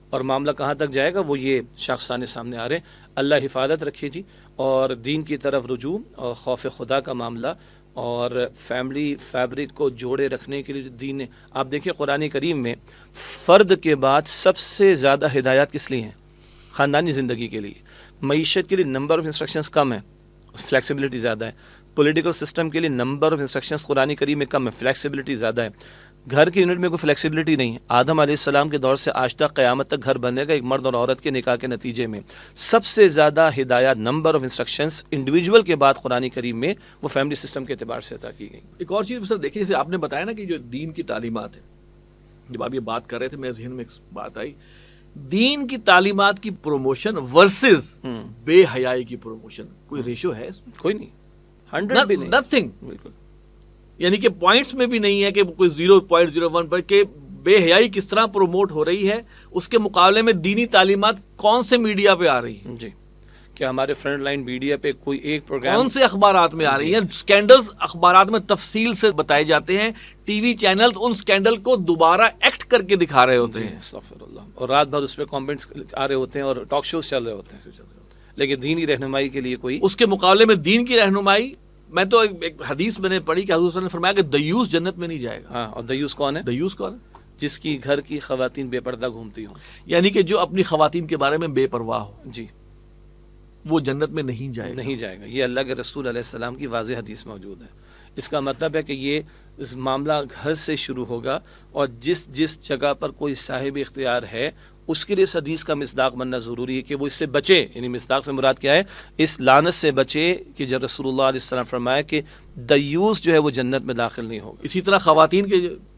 اور معاملہ کہاں تک جائے گا وہ یہ شخصانے سامنے آ رہے ہیں. اللہ حفاظت رکھے جی. اور دین کی طرف رجوع اور خوف خدا کا معاملہ اور فیملی فیبرک کو جوڑے رکھنے کے لیے دین نے، آپ دیکھیں قرآن کریم میں فرد کے بعد سب سے زیادہ ہدایات کس لیے ہیں؟ خاندانی زندگی کے لیے. معیشت کے لیے نمبر آف انسٹرکشنز کم ہے، فلیکسیبلٹی زیادہ ہے. پولیٹیکل سسٹم کے لیے نمبر آف انسٹرکشنز قرآن کریم میں کم ہے، فلیکسیبلٹی زیادہ ہے. گھر کے یونٹ میں کوئی فلیکسیبلٹی نہیں ہے. آدم علیہ السلام کے دور سے آج تک قیامت تک گھر بنے گا ایک مرد اور عورت کے نکاح کے نتیجے میں. سب سے زیادہ ہدایات، نمبر آف انسٹرکشنز انڈیویجول کے بعد قرآن کریم میں وہ فیملی سسٹم کے اعتبار سے عطا کی گئی. ایک اور چیز سر دیکھیں، جیسے آپ نے بتایا نا کہ جو دین کی تعلیمات ہیں، جب آپ یہ بات کر رہے تھے میرے ذہن میں ایک بات آئی، دین کی تعلیمات کی پروموشن ورسز بے حیائی کی پروموشن، کوئی ریشو ہے اس میں؟ کوئی نہیں، 100 بھی نہیں، نتھنگ. بالکل. یعنی کہ پوائنٹس میں بھی نہیں ہے کہ کوئی 0.01 پر کہ بے حیائی کس طرح پروموٹ ہو رہی ہے، اس کے مقابلے میں دینی تعلیمات کون سے میڈیا پہ آ رہی ہیں؟ جی، کہ ہمارے فرنٹ لائن میڈیا پہ کوئی ایک پروگرام کون سے اخبارات میں آ رہی ہیں؟ سکینڈلز اخبارات میں تفصیل سے بتائے جاتے ہیں. ٹی وی چینلز ان سکینڈل کو دوبارہ ایکٹ کر کے دکھا رہے ہوتے ہیں. استغفر اللہ. اور رات بھر اس پہ کامنٹس آ رہے ہوتے ہیں اور ٹاک شوز چل رہے ہوتے ہیں، لیکن دینی رہنمائی کے لیے کوئی، اس کے مقابلے میں دین کی رہنمائی. میں تو ایک حدیث میں نے پڑھی کہ حضور صلی اللہ علیہ وسلم نے فرمایا کہ دیوس جنت میں نہیں جائے گا. ہاں، اور دیوس کون ہے؟ دیوس کون ہے؟ جس کی گھر کی خواتین بے پردہ گھومتی ہوں، یعنی کہ جو اپنی خواتین کے بارے میں بے پرواہ ہو، جی، وہ جنت میں نہیں جائے گا. نہیں جائے گا. یہ اللہ کے رسول علیہ السلام کی واضح حدیث موجود ہے. اس کا مطلب ہے کہ یہ اس معاملہ گھر سے شروع ہوگا، اور جس جگہ پر کوئی صاحب اختیار ہے اس کے لیے اس حدیث کا مصداق بننا ضروری ہے کہ وہ اس سے بچے. یعنی مصداق سے مراد کیا ہے؟ اس لعنت سے بچے کہ جب رسول اللہ علیہ السلام فرمایا کہ دیوس جو ہے وہ جنت میں داخل نہیں ہوگا. اسی طرح خواتین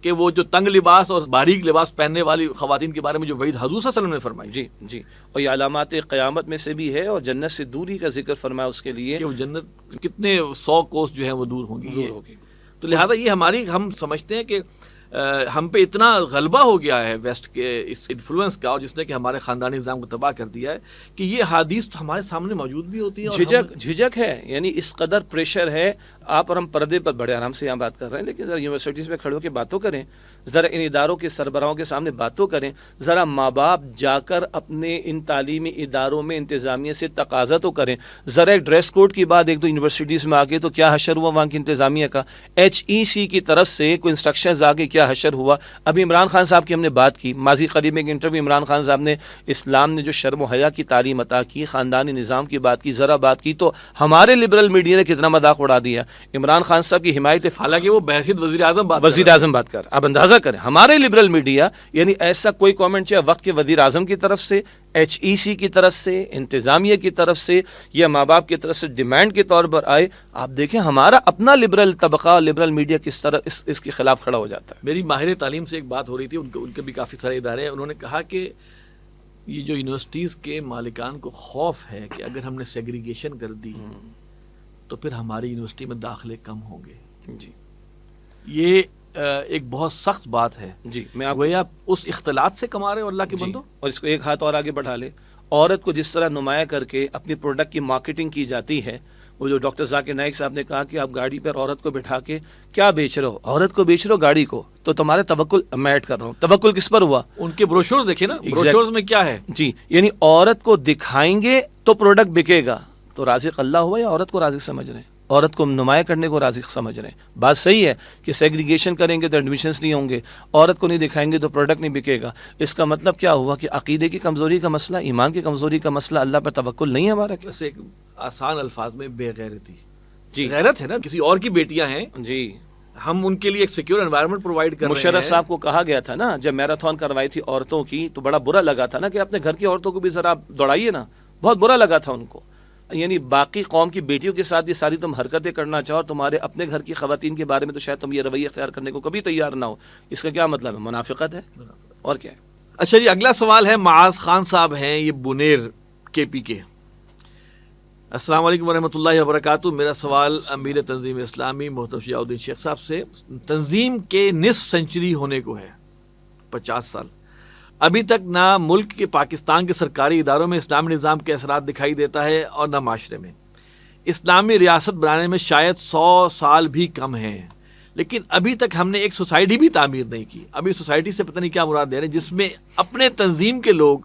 کے وہ جو تنگ لباس اور باریک لباس پہننے والی خواتین کے بارے میں جو وعید حضور صلی اللہ علیہ وسلم نے فرمائی، جی جی، اور یہ علامات قیامت میں سے بھی ہے، اور جنت سے دوری کا ذکر فرمایا اس کے لیے کہ وہ جنت کتنے 100 کوس جو ہیں وہ دور ہوں گی. تو لہٰذا یہ ہم سمجھتے ہیں کہ ہم پہ اتنا غلبہ ہو گیا ہے ویسٹ کے اس انفلوئنس کا، اور جس نے کہ ہمارے خاندانی نظام کو تباہ کر دیا ہے، کہ یہ حدیث تو ہمارے سامنے موجود بھی ہوتی ہیں، جھجک ہے، یعنی اس قدر پریشر ہے. آپ اور ہم پردے پر بڑے آرام سے یہاں بات کر رہے ہیں، لیکن ذرا یونیورسٹیز میں کھڑے ہو کے باتوں کریں، ذرا ان اداروں کے سربراہوں کے سامنے باتوں کریں، ذرا ماں باپ جا کر اپنے ان تعلیمی اداروں میں انتظامیہ سے تقاضا تو کریں. ذرا ایک ڈریس کوڈ کی بات ایک دو یونیورسٹیز میں آگے تو کیا حشر ہوا وہاں کی انتظامیہ کا، HEC کی طرف سے کوئی انسٹرکشنز آگے کیا حشر ہوا. ابھی عمران خان صاحب کی ہم نے بات کی، ماضی قریب میں ایک انٹرویو عمران خان صاحب نے اسلام نے جو شرم و حیا کی تعلیم عطا کی، خاندانی نظام کی بات کی، ذرا بات کی تو ہمارے لبرل میڈیا نے کتنا مذاق اڑا دیا. عمران خان صاحب کی حمایت، حالانکہ وہ بحثیت وزیر اعظم بات کر، آپ اندازہ کریں ہمارے لبرل میڈیا، یعنی ایسا کوئی کامنٹ چاہے وقت کے وزیر اعظم کی طرف سے، HEC کی طرف سے، انتظامیہ کی طرف سے یا ماں باپ کی طرف سے ڈیمانڈ کے طور پر آئے، آپ دیکھیں ہمارا اپنا لبرل طبقہ، لبرل میڈیا کس طرح اس کے خلاف کھڑا ہو جاتا ہے. میری ماہر تعلیم سے ایک بات ہو رہی تھی، ان کے بھی کافی سارے ادارے ہیں، انہوں نے کہا کہ یہ جو یونیورسٹیز کے مالکان کو خوف ہے کہ اگر ہم نے سیگریگیشن کر دی تو پھر ہماری یونیورسٹی میں داخلے کم ہوں گے. جی یہ ایک بہت سخت بات ہے. جی میں آپ گویا اس اختلاط سے کما رہے ہو اللہ کے بندو. اور اس کو ایک ہاتھ اور آگے بڑھا لے، عورت کو جس طرح نمایاں کر کے اپنی پروڈکٹ کی مارکیٹنگ کی جاتی ہے، وہ جو ڈاکٹر ذاکر نائک صاحب نے کہا کہ آپ گاڑی پر عورت کو بٹھا کے کیا بیچ رہے ہو، عورت کو بیچ رہے ہو گاڑی کو، تو تمہارے توکل میں ایڈ کر رہا ہوں، توکل کس پر ہوا؟ ان کے بروشورز دیکھیں نا، بروشورز میں کیا ہے. جی یعنی عورت کو دکھائیں گے تو پروڈکٹ بکے گا. تو رازق اللہ ہوا یا عورت کو رازق سمجھ رہے ہیں؟ عورت کو نمایاں کرنے کو رازق سمجھ رہے ہیں. بات صحیح ہے کہ سیگریگیشن کریں گے تو ایڈمیشنز نہیں ہوں گے، عورت کو نہیں دکھائیں گے تو پروڈکٹ نہیں بکے گا. اس کا مطلب کیا ہوا کہ عقیدے کی کمزوری کا مسئلہ، ایمان کی کمزوری کا مسئلہ، اللہ پر توکل نہیں ہے ہمارا. بس ایک آسان الفاظ میں بے غیرتی. جی غیرت ہے نا، کسی اور کی بیٹیاں ہیں، جی ہم ان کے لیے ایک سیکیور انوائرمنٹ پرووائڈ کر رہے ہیں. مشرف صاحب کو کہا گیا تھا نا جب میراتھن کروائی تھی عورتوں کی، تو بڑا برا لگا تھا نا کہ اپنے گھر کی عورتوں کو بھی ذرا دوڑائیے نا، بہت برا لگا تھا ان کو. یعنی باقی قوم کی بیٹیوں کے ساتھ یہ ساری تم حرکتیں کرنا چاہو، تمہارے اپنے گھر کی خواتین کے بارے میں تو شاید تم یہ رویہ اختیار کرنے کو کبھی تیار نہ ہو. اس کا کیا مطلب ہے؟ منافقت ہے اور کیا ہے. اچھا جی، اگلا سوال ہے معاذ خان صاحب ہیں، یہ بنیر KP کے. السلام علیکم ورحمۃ اللہ وبرکاتہ. میرا سوال امیر تنظیم اسلامی محترم شجاع الدین شیخ صاحب سے. تنظیم کے نصف سینچری ہونے کو ہے، 50 سال. ابھی تک نہ ملک کے پاکستان کے سرکاری اداروں میں اسلامی نظام کے اثرات دکھائی دیتا ہے اور نہ معاشرے میں. اسلامی ریاست بنانے میں شاید 100 سال بھی کم ہیں، لیکن ابھی تک ہم نے ایک سوسائٹی بھی تعمیر نہیں کی. ابھی سوسائٹی سے پتہ نہیں کیا مراد دے رہے ہیں، جس میں اپنے تنظیم کے لوگ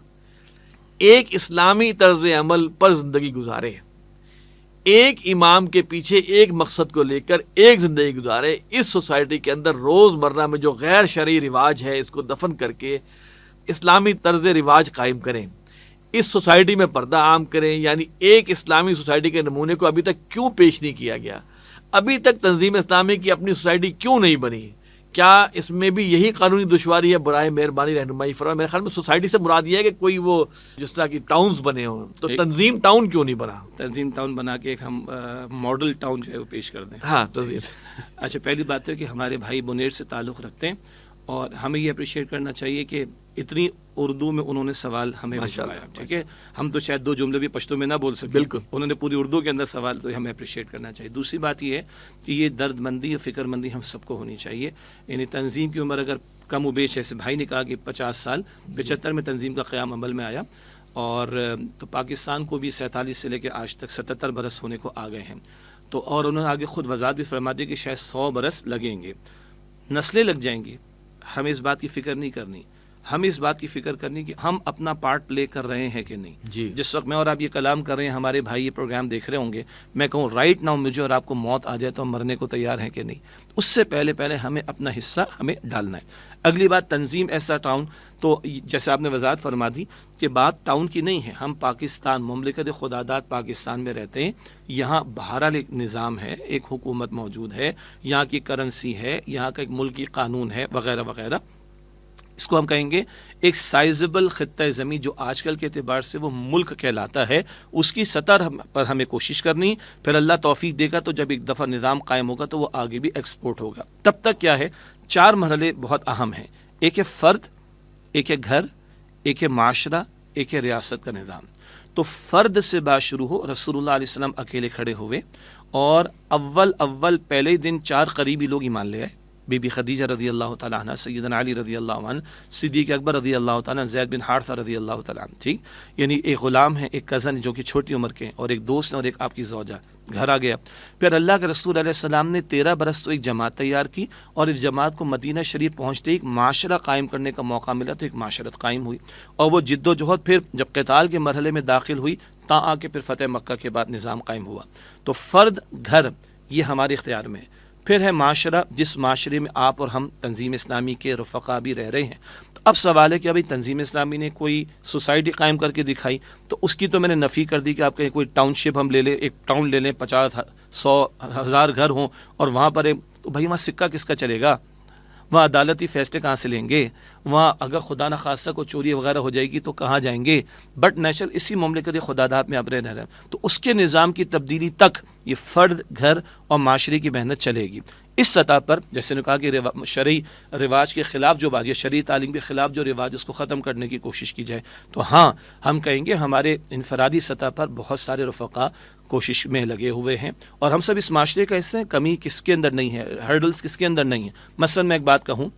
ایک اسلامی طرز عمل پر زندگی گزارے، ایک امام کے پیچھے ایک مقصد کو لے کر ایک زندگی گزارے. اس سوسائٹی کے اندر روز مرہ میں جو غیر شرعی رواج ہے اس کو دفن کر کے اسلامی طرز رواج قائم کریں، اس سوسائٹی میں پردہ عام کریں. یعنی ایک اسلامی سوسائٹی کے نمونے کو ابھی تک کیوں پیش نہیں کیا گیا؟ ابھی تک تنظیم اسلامی کی اپنی سوسائٹی کیوں نہیں بنی؟ کیا اس میں بھی یہی قانونی دشواری ہے؟ برائے مہربانی رہنمائی فرمائیں. میرے خیال میں سوسائٹی سے مراد یہ ہے کہ کوئی وہ جس طرح کی ٹاؤنز بنے ہوں، تو تنظیم ٹاؤن کیوں نہیں بنا؟ تنظیم ٹاؤن بنا کے ایک ہم ماڈل ٹاؤن جو ہے وہ پیش کر دیں. ہاں تنظیم. اچھا پہلی بات ہے کہ ہمارے بھائی بنیر سے تعلق رکھتے ہیں، اور ہمیں یہ اپریشیٹ کرنا چاہیے کہ اتنی اردو میں انہوں نے سوال ہمیں بھجوایا. ٹھیک ہے، ہم تو شاید 2 جملے بھی پشتو میں نہ بول سکیں، بالکل انہوں نے پوری اردو کے اندر سوال، تو ہمیں اپریشیٹ کرنا چاہیے. دوسری بات یہ ہے کہ یہ درد مندی اور فکر مندی ہم سب کو ہونی چاہیے. یعنی تنظیم کی عمر اگر کم و بیش، ایسے بھائی نے کہا کہ 50 سال، 75 میں تنظیم کا قیام عمل میں آیا، اور تو پاکستان کو بھی 47 سے لے کے آج تک 77 برس ہونے کو آ گئے ہیں. تو اور انہوں نے آگے خود وضاحت بھی فرما دی کہ شاید 100 برس لگیں گے، نسلیں لگ جائیں گی. ہمیں اس بات کی فکر نہیں کرنی، ہمیں اس بات کی فکر کرنی کہ ہم اپنا پارٹ پلے کر رہے ہیں کہ نہیں. جی. جس وقت میں اور آپ یہ کلام کر رہے ہیں، ہمارے بھائی یہ پروگرام دیکھ رہے ہوں گے، میں کہوں رائٹ ناؤ مجھے اور آپ کو موت آ جائے تو ہم مرنے کو تیار ہیں کہ نہیں. اس سے پہلے ہمیں اپنا حصہ ہمیں ڈالنا ہے. اگلی بات، تنظیم ایسا ٹاؤن، تو جیسے آپ نے وضاحت فرما دی کہ بات ٹاؤن کی نہیں ہے. ہم پاکستان، مملکت خداداد پاکستان میں رہتے ہیں. یہاں بہرحال ایک نظام ہے، ایک حکومت موجود ہے، یہاں کی کرنسی ہے، یہاں کا ایک ملکی قانون ہے، وغیرہ وغیرہ. اس کو ہم کہیں گے ایک سائزبل خطہ زمین جو آج کل کے اعتبار سے وہ ملک کہلاتا ہے، اس کی سطح پر ہمیں کوشش کرنی. پھر اللہ توفیق دے گا تو جب ایک دفعہ نظام قائم ہوگا تو وہ آگے بھی ایکسپورٹ ہوگا. تب تک کیا ہے، 4 مرحلے بہت اہم ہیں. ایک ہے فرد، ایک ہے گھر، ایک ہے معاشرہ، ایک ہے ریاست کا نظام. تو فرد سے بات شروع ہو. رسول اللہ علیہ السلام اکیلے کھڑے ہوئے اور اول پہلے ہی دن 4 قریبی لوگ ایمان لے آئے. بی بی خدیجہ رضی اللہ تعالیٰ عنہ، سیدنا علی رضی اللہ عنہ، صدیق اکبر رضی اللہ تعالیٰ عنہ، زید بن حارثہ رضی اللہ تعالیٰ عنہ، ٹھیک، یعنی ایک غلام ہے، ایک کزن جو کہ چھوٹی عمر کے ہیں، اور ایک دوست ہیں، اور ایک آپ کی زوجہ، گھر آ گیا. پھر اللہ کے رسول علیہ السلام نے 13 برس تو ایک جماعت تیار کی، اور اس جماعت کو مدینہ شریف پہنچتے ایک معاشرہ قائم کرنے کا موقع ملا، تو ایک معاشرت قائم ہوئی، اور وہ جد و جہد پھر جب قتال کے مرحلے میں داخل ہوئی تا آ کے پھر فتح مکہ کے بعد نظام قائم ہوا. تو فرد، گھر، یہ ہمارے اختیار میں ہے. پھر ہے معاشرہ، جس معاشرے میں آپ اور ہم تنظیم اسلامی کے رفقا بھی رہ رہے ہیں. تو اب سوال ہے کہ ابھی تنظیم اسلامی نے کوئی سوسائٹی قائم کر کے دکھائی، تو اس کی تو میں نے نفی کر دی کہ آپ کہیں کوئی ٹاؤن شپ ہم لے لیں، ایک ٹاؤن لے لیں، 50 100 1000 گھر ہوں، اور وہاں پر تو بھائی وہاں سکہ کس کا چلے گا؟ وہاں عدالتی فیصلے کہاں سے لیں گے؟ وہاں اگر خدا نخواستہ کو چوری وغیرہ ہو جائے گی تو کہاں جائیں گے؟ بٹ نیچرل اسی مملکت خدادات میں اب رہ رہے ہیں، تو اس کے نظام کی تبدیلی تک یہ فرد، گھر اور معاشرے کی محنت چلے گی. اس سطح پر جیسے نے کہا کہ شرعی رواج کے خلاف جو بات، یا شرعی تعلیم کے خلاف جو رواج، اس کو ختم کرنے کی کوشش کی جائے، تو ہاں ہم کہیں گے ہمارے انفرادی سطح پر بہت سارے رفقا کوشش میں لگے ہوئے ہیں، اور ہم سب اس معاشرے کا حصہ ہیں. کمی کس کے اندر نہیں ہے، ہرڈلز کس کے اندر نہیں ہے. مثلا میں ایک بات کہوں،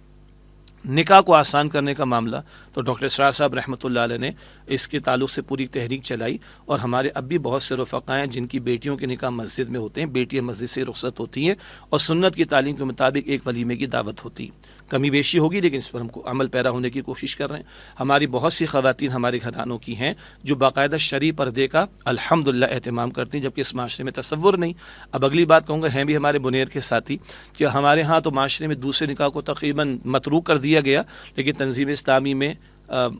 نکاح کو آسان کرنے کا معاملہ، تو ڈاکٹر اسرار صاحب رحمۃ اللہ علیہ نے اس کے تعلق سے پوری تحریک چلائی، اور ہمارے اب بھی بہت سے رفقا ہیں جن کی بیٹیوں کے نکاح مسجد میں ہوتے ہیں، بیٹیاں مسجد سے رخصت ہوتی ہیں، اور سنت کی تعلیم کے مطابق ایک ولیمے کی دعوت ہوتی ہے. کمی بیشی ہوگی لیکن اس پر ہم کو عمل پیرا ہونے کی کوشش کر رہے ہیں. ہماری بہت سی خواتین ہمارے گھرانوں کی ہیں جو باقاعدہ شرعی پردے کا الحمدللہ اہتمام کرتی ہیں، جبکہ اس معاشرے میں تصور نہیں. اب اگلی بات کہوں گا، ہیں بھی ہمارے بنیر کے ساتھی، کہ ہمارے ہاں تو معاشرے میں دوسرے نکاح کو تقریباً متروک کر دیا گیا، لیکن تنظیم اسلامی میں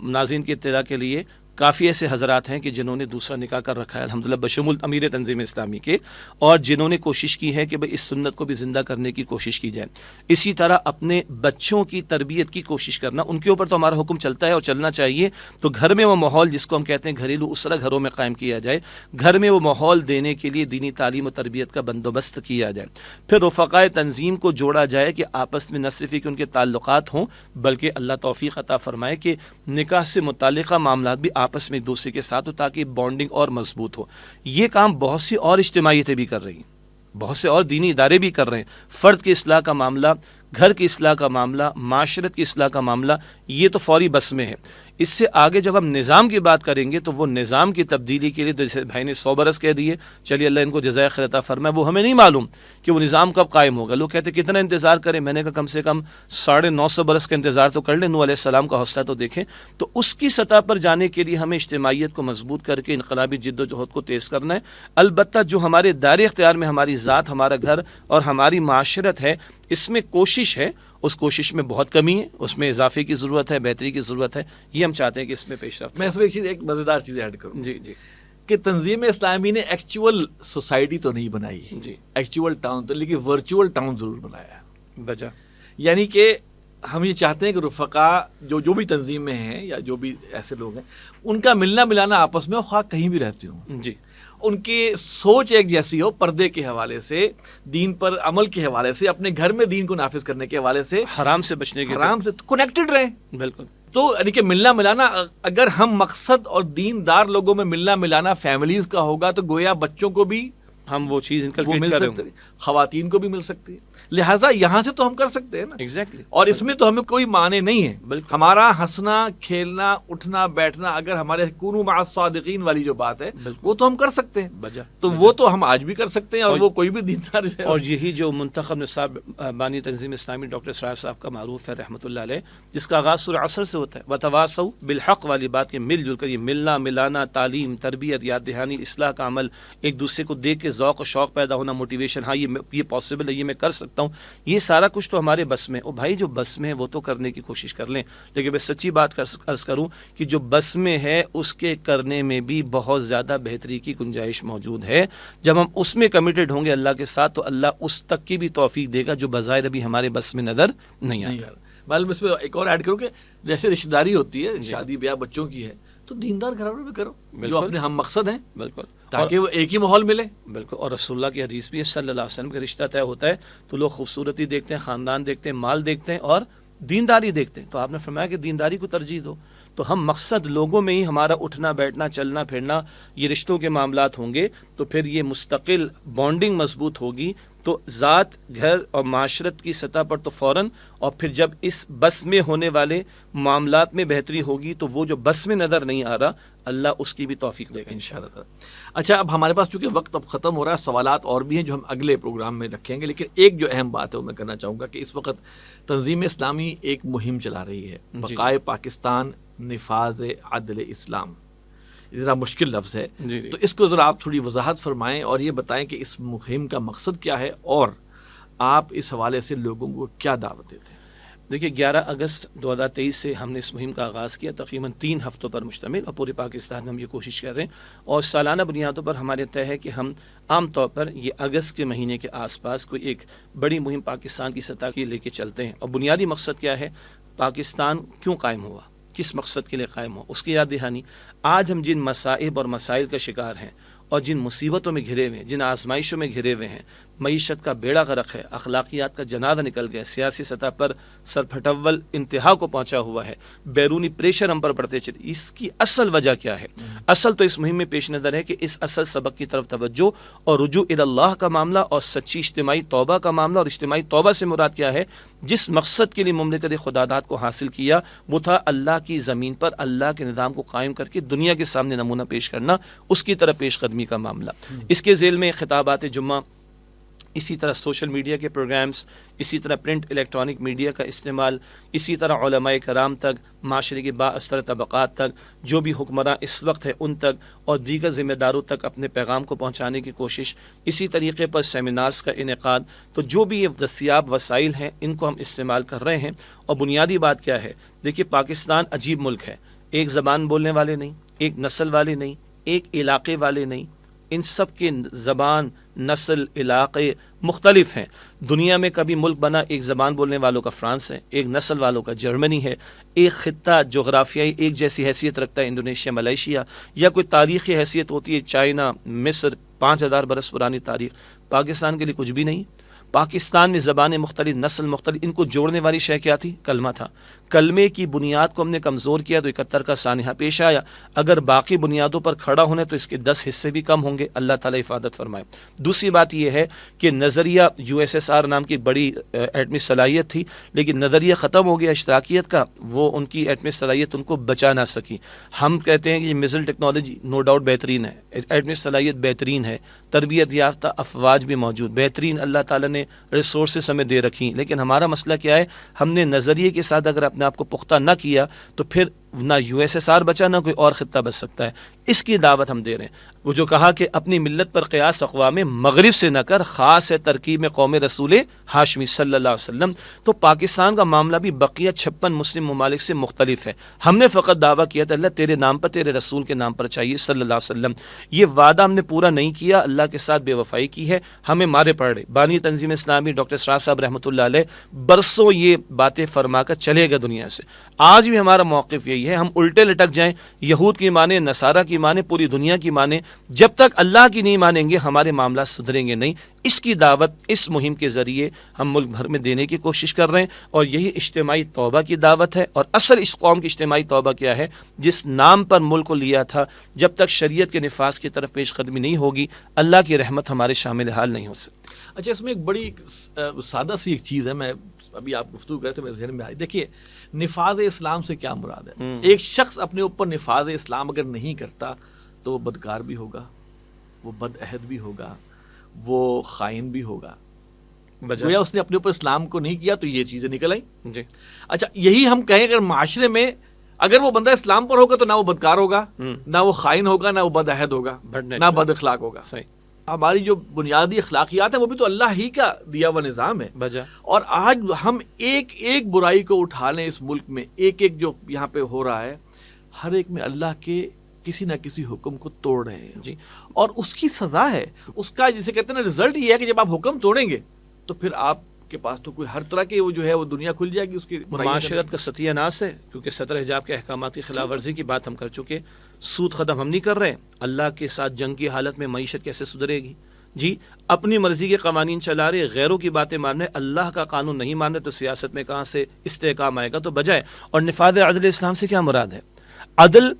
ناظرین کی اطلاع کے لیے کافی ایسے حضرات ہیں کہ جنہوں نے دوسرا نکاح کر رکھا ہے الحمدللہ، بشمول امیر تنظیم اسلامی کے، اور جنہوں نے کوشش کی ہے کہ بھئی اس سنت کو بھی زندہ کرنے کی کوشش کی جائے. اسی طرح اپنے بچوں کی تربیت کی کوشش کرنا، ان کے اوپر تو ہمارا حکم چلتا ہے اور چلنا چاہیے. تو گھر میں وہ ماحول جس کو ہم کہتے ہیں گھریلو اسرہ گھروں میں قائم کیا جائے، گھر میں وہ ماحول دینے کے لیے دینی تعلیم و تربیت کا بندوبست کیا جائے. پھر رفقائے تنظیم کو جوڑا جائے کہ آپس میں نہ صرف کہ ان کے تعلقات ہوں، بلکہ اللہ توفیق عطا فرمائے کہ نکاح سے متعلقہ معاملات بھی آپس میں ایک دوسرے کے ساتھ ہو، تاکہ بانڈنگ اور مضبوط ہو. یہ کام بہت سی اور اجتماعیتیں بھی کر رہی ہیں، بہت سے اور دینی ادارے بھی کر رہے ہیں. فرد کی اصلاح کا معاملہ، گھر کی اصلاح کا معاملہ، معاشرت کی اصلاح کا معاملہ، یہ تو فوری بس میں ہے. اس سے آگے جب ہم نظام کی بات کریں گے تو وہ نظام کی تبدیلی کے لیے، جیسے بھائی نے 100 برس کہہ دیے، چلیے اللہ ان کو جزائے خیر عطا فرمائے، وہ ہمیں نہیں معلوم کہ وہ نظام کب قائم ہوگا. لوگ کہتے ہیں کتنا انتظار کریں، میں نے کہا کم سے کم 950 برس کا انتظار تو کر لیں. نوح علیہ السلام کا حوصلہ تو دیکھیں. تو اس کی سطح پر جانے کے لیے ہمیں اجتماعیت کو مضبوط کر کے انقلابی جد و جہد کو تیز کرنا ہے. البتہ جو ہمارے دائرے اختیار میں ہماری ذات، ہمارا گھر اور ہماری معاشرت ہے، اس میں کوشش ہے، اس کوشش میں بہت کمی ہے، اس میں اضافے کی ضرورت ہے، بہتری کی ضرورت ہے. یہ ہم چاہتے ہیں کہ اس میں پیش رفت. میں اس میں ایک مزیدار چیز ایڈ کروں جی جی کہ تنظیم اسلامی نے ایکچوئل سوسائٹی تو نہیں بنائی جی، ایکچوئل ٹاؤن تو، لیکن ورچوئل ٹاؤن ضرور بنایا ہے. وجہ یعنی کہ ہم یہ چاہتے ہیں کہ رفقا جو بھی تنظیم میں ہیں یا جو بھی ایسے لوگ ہیں، ان کا ملنا ملانا آپس میں، خواہ کہیں بھی رہتے ہوں، جی، ان کی سوچ ایک جیسی ہو، پردے کے حوالے سے، دین پر عمل کے حوالے سے، اپنے گھر میں دین کو نافذ کرنے کے حوالے سے، حرام سے بچنے کے، حرام سے کنیکٹڈ رہیں. بالکل. تو یعنی کہ ملنا ملانا، اگر ہم مقصد اور دیندار لوگوں میں ملنا ملانا فیملیز کا ہوگا تو گویا بچوں کو بھی ہم وہ چیز وہ انکلکیٹ مل کر رہے سکتے ہوں. ہیں، خواتین کو بھی مل سکتی ہے. لہٰذا یہاں سے تو ہم کر سکتے ہیں نا. ایگزیکٹلی. اور اس میں تو ہمیں کوئی معنی نہیں ہے. بالکل. ہمارا ہنسنا، کھیلنا، اٹھنا بیٹھنا، اگر ہمارے کونوا مع الصادقین والی جو بات ہے وہ تو ہم کر سکتے ہیں. بجا تو وہ تو ہم آج بھی کر سکتے ہیں، اور وہ کوئی بھی دیندار ہے. اور یہی جو منتخب نصاب بانی تنظیم اسلامی ڈاکٹر اسرار صاحب کا معروف ہے رحمۃ اللہ علیہ، جس کا آغاز سورہ عصر سے ہوتا ہے، وتواصوا بالحق والی بات، کے مل جل کر یہ ملنا ملانا، تعلیم، تربیت، یاد دہانی، اصلاح کا عمل، ایک دوسرے کو دیکھ کے ذوق و شوق پیدا ہونا، موٹیویشن، ہاں یہ پاسبل ہے، یہ میں کر سکتا ہوں. یہ سارا کچھ تو ہمارے بس میں. او بھائی جو بس میں ہے وہ تو کرنے کی کوشش کر لیں، لیکن میں سچی بات عرض کروں کہ جو بس میں ہے اس کے کرنے میں بھی بہت زیادہ بہتری کی گنجائش موجود ہے. جب ہم اس میں کمیٹڈ ہوں گے اللہ کے ساتھ تو اللہ اس تک کی بھی توفیق دے گا جو بظاہر ابھی ہمارے بس میں نظر نہیں آتا. معلوم اس میں ایک اور ایڈ کروں کہ جیسے رشتہ داری ہوتی ہے، شادی بیاہ بچوں کی ہے، تو دیندار گھرانوں میں کرو جو اپنے ہم مقصد ہیں، بالکل، تاکہ وہ ایک ہی ماحول ملے. بالکل. اور رسول اللہ کی حدیث بھی ہے صلی اللہ علیہ وسلم کا رشتہ طے ہوتا ہے تو لوگ خوبصورتی دیکھتے ہیں، خاندان دیکھتے ہیں، مال دیکھتے ہیں اور دینداری دیکھتے ہیں. تو آپ نے فرمایا کہ دینداری کو ترجیح دو. تو ہم مقصد لوگوں میں ہی ہمارا اٹھنا بیٹھنا، چلنا پھرنا، یہ رشتوں کے معاملات ہوں گے تو پھر یہ مستقل بانڈنگ مضبوط ہوگی. تو ذات، گھر اور معاشرت کی سطح پر تو فوراً، اور پھر جب اس بس میں ہونے والے معاملات میں بہتری ہوگی تو وہ جو بس میں نظر نہیں آ رہا اللہ اس کی بھی توفیق دے گا انشاءاللہ۔ اچھا، اب ہمارے پاس چونکہ وقت اب ختم ہو رہا ہے، سوالات اور بھی ہیں جو ہم اگلے پروگرام میں رکھیں گے، لیکن ایک جو اہم بات ہے وہ میں کرنا چاہوں گا کہ اس وقت تنظیم اسلامی ایک مہم چلا رہی ہے، بقائے پاکستان نفاذ عدل اسلام۔ یہ ذرا مشکل لفظ ہے، تو اس کو ذرا آپ تھوڑی وضاحت فرمائیں اور یہ بتائیں کہ اس مہم کا مقصد کیا ہے اور آپ اس حوالے سے لوگوں کو کیا دعوت دیتے ہیں؟ دیکھیے 11 اگست 2023 سے ہم نے اس مہم کا آغاز کیا، تقریباً 3 ہفتوں پر مشتمل، اور پورے پاکستان میں ہم یہ کوشش کر رہے ہیں، اور سالانہ بنیادوں پر ہمارے طے ہے کہ ہم عام طور پر یہ اگست کے مہینے کے آس پاس کوئی ایک بڑی مہم پاکستان کی سطح کی لے کے چلتے ہیں۔ اور بنیادی مقصد کیا ہے، پاکستان کیوں قائم ہوا، کس مقصد کے لیے قائم ہوا، اس کی یاد دہانی۔ آج ہم جن مصائب اور مسائل کا شکار ہیں اور جن مصیبتوں میں گھرے ہوئے ہیں، جن آزمائشوں میں گھرے ہوئے ہیں، معیشت کا بیڑا غرق ہے، اخلاقیات کا جنازہ نکل گیا، سیاسی سطح پر سرپھٹول انتہا کو پہنچا ہوا ہے، بیرونی پریشر ہم پر پڑتے چلے، اس کی اصل وجہ کیا ہے؟ اصل تو اس مہم میں پیش نظر ہے کہ اس اصل سبق کی طرف توجہ اور رجوع الی اللہ کا معاملہ اور سچی اجتماعی توبہ کا معاملہ، اور اجتماعی توبہ سے مراد کیا ہے؟ جس مقصد کے لیے مملکت خداداد کو حاصل کیا وہ تھا اللہ کی زمین پر اللہ کے نظام کو قائم کر کے دنیا کے سامنے نمونہ پیش کرنا، اس کی طرف پیش قدمی کا معاملہ۔ اس کے ذیل میں خطابات جمعہ، اسی طرح سوشل میڈیا کے پروگرامز، اسی طرح پرنٹ الیکٹرانک میڈیا کا استعمال، اسی طرح علماء کرام تک، معاشرے کے بااثر طبقات تک، جو بھی حکمراں اس وقت ہے ان تک، اور دیگر ذمہ داروں تک اپنے پیغام کو پہنچانے کی کوشش، اسی طریقے پر سیمینارز کا انعقاد۔ تو جو بھی یہ دستیاب وسائل ہیں ان کو ہم استعمال کر رہے ہیں۔ اور بنیادی بات کیا ہے؟ دیکھیے پاکستان عجیب ملک ہے، ایک زبان بولنے والے نہیں، ایک نسل والے نہیں، ایک علاقے والے نہیں، ان سب کے زبان، نسل، علاقے مختلف ہیں۔ دنیا میں کبھی ملک بنا ایک زبان بولنے والوں کا فرانس ہے، ایک نسل والوں کا جرمنی ہے، ایک خطہ جغرافیائی ایک جیسی حیثیت رکھتا ہے انڈونیشیا، ملائیشیا، یا کوئی تاریخی حیثیت ہوتی ہے چائنا، مصر، 5000 برس پرانی تاریخ۔ پاکستان کے لیے کچھ بھی نہیں۔ پاکستان میں زبانیں مختلف، نسل مختلف، ان کو جوڑنے والی شے کیا تھی؟ کلمہ تھا۔ کلمے کی بنیاد کو ہم نے کمزور کیا تو 71 کا سانحہ پیش آیا۔ اگر باقی بنیادوں پر کھڑا ہونے تو اس کے 10 حصے بھی کم ہوں گے، اللہ تعالیٰ حفاظت فرمائے۔ دوسری بات یہ ہے کہ نظریہ USSR نام کی بڑی ایٹمی صلاحیت تھی، لیکن نظریہ ختم ہو گیا اشتراکیت کا، وہ ان کی ایٹمی صلاحیت ان کو بچا نہ سکی۔ ہم کہتے ہیں کہ یہ میزائل ٹیکنالوجی نو ڈاؤٹ بہترین ہے، ایٹمی صلاحیت بہترین ہے، تربیت یافتہ افواج بھی موجود، بہترین اللہ تعالیٰ نے ریسورسز ہمیں دے رکھی، لیکن ہمارا مسئلہ کیا ہے؟ ہم نے نظریے کے ساتھ اگر اپنے آپ کو پختہ نہ کیا تو پھر نہ USSR بچا نہ کوئی اور خطہ بچ سکتا ہے۔ اس کی دعوت ہم دے رہے ہیں۔ وہ جو کہا کہ اپنی ملت پر قیاس اقوام مغرب سے نہ کر، خاص ہے ترکیب میں قوم رسول ہاشمی صلی اللہ علیہ وسلم۔ تو پاکستان کا معاملہ بھی بقیہ 56 مسلم ممالک سے مختلف ہے۔ ہم نے فقط دعویٰ کیا تھا اللہ تیرے نام پر، تیرے رسول کے نام پر چاہیے صلی اللہ علیہ وسلم۔ یہ وعدہ ہم نے پورا نہیں کیا، اللہ کے ساتھ بے وفائی کی ہے، ہمیں مارے پڑ رہے۔ بانی تنظیم اسلامی ڈاکٹر اسرار صاحب رحمۃ اللہ علیہ برسوں یہ باتیں فرما کر چلے گا دنیا سے۔ آج بھی ہمارا موقف یہی ہے، ہم الٹے لٹک جائیں، یہود کی مانیں، نصارہ کی مانیں، پوری دنیا کی مانیں، جب تک اللہ کی نہیں مانیں گے ہمارے معاملات سدھریں گے نہیں۔ اس کی دعوت اس مہم کے ذریعے ہم ملک بھر میں دینے کی کوشش کر رہے ہیں، اور یہی اجتماعی توبہ کی دعوت ہے۔ اور اصل اس قوم کی اجتماعی توبہ کیا ہے؟ جس نام پر ملک کو لیا تھا، جب تک شریعت کے نفاذ کی طرف پیش قدمی نہیں ہوگی اللہ کی رحمت ہمارے شامل حال نہیں ہو سکتی۔ اچھا، اس میں ایک بڑی سادہ سی ایک چیز ہے، میں ابھی آپ گفتگو کرتے تو میرے ذہن میں آئی۔ دیکھیے نفاذ اسلام سے کیا مراد ہے؟ ایک شخص اپنے اوپر نفاذ اسلام اگر نہیں کرتا تو وہ بدکار بھی ہوگا، وہ بد عہد بھی ہوگا، وہ خائن بھی ہوگا، گویا اس نے اپنے اوپر اسلام کو نہیں کیا تو یہ چیزیں نکل آئیں۔ جی اچھا، یہی ہم کہیں اگر معاشرے میں اگر وہ بندہ اسلام پر ہوگا تو نہ وہ بدکار ہوگا، نہ وہ خائن ہوگا، نہ وہ بد عہد ہوگا، نہ بد اخلاق ہوگا۔ صحیح۔ ہماری جو بنیادی اخلاقیات ہیں وہ بھی تو اللہ ہی کا دیا ہوا نظام ہے، اور آج ہم ایک ایک برائی کو اٹھا لیں اس ملک میں، ایک ایک جو یہاں پہ ہو رہا ہے، ہر ایک میں اللہ کے کسی نہ کسی حکم کو توڑ رہے ہیں جی، اور اس کی سزا ہے، اس کا جسے کہتے ہیں نا رزلٹ یہ ہے کہ جب آپ حکم توڑیں گے تو پھر آپ کے پاس تو کوئی ہر طرح کے وہ جو ہے وہ دنیا کھل جائے گی اس کی معاشرت کا ستیہ ناس ہے، کیونکہ سطر حجاب کے احکامات کی خلاف ورزی کی بات ہم کر چکے، سود ختم ہم نہیں کر رہے، اللہ کے ساتھ جنگ کی حالت میں معیشت کیسے سدھرے گی جی، اپنی مرضی کے قوانین چلا رہے، غیروں کی باتیں مان رہے، اللہ کا قانون نہیں مان رہے، تو سیاست میں کہاں سے استحکام آئے گا؟ تو بجائے، اور نفاذ عدل اسلام سے کیا مراد ہے؟ عدل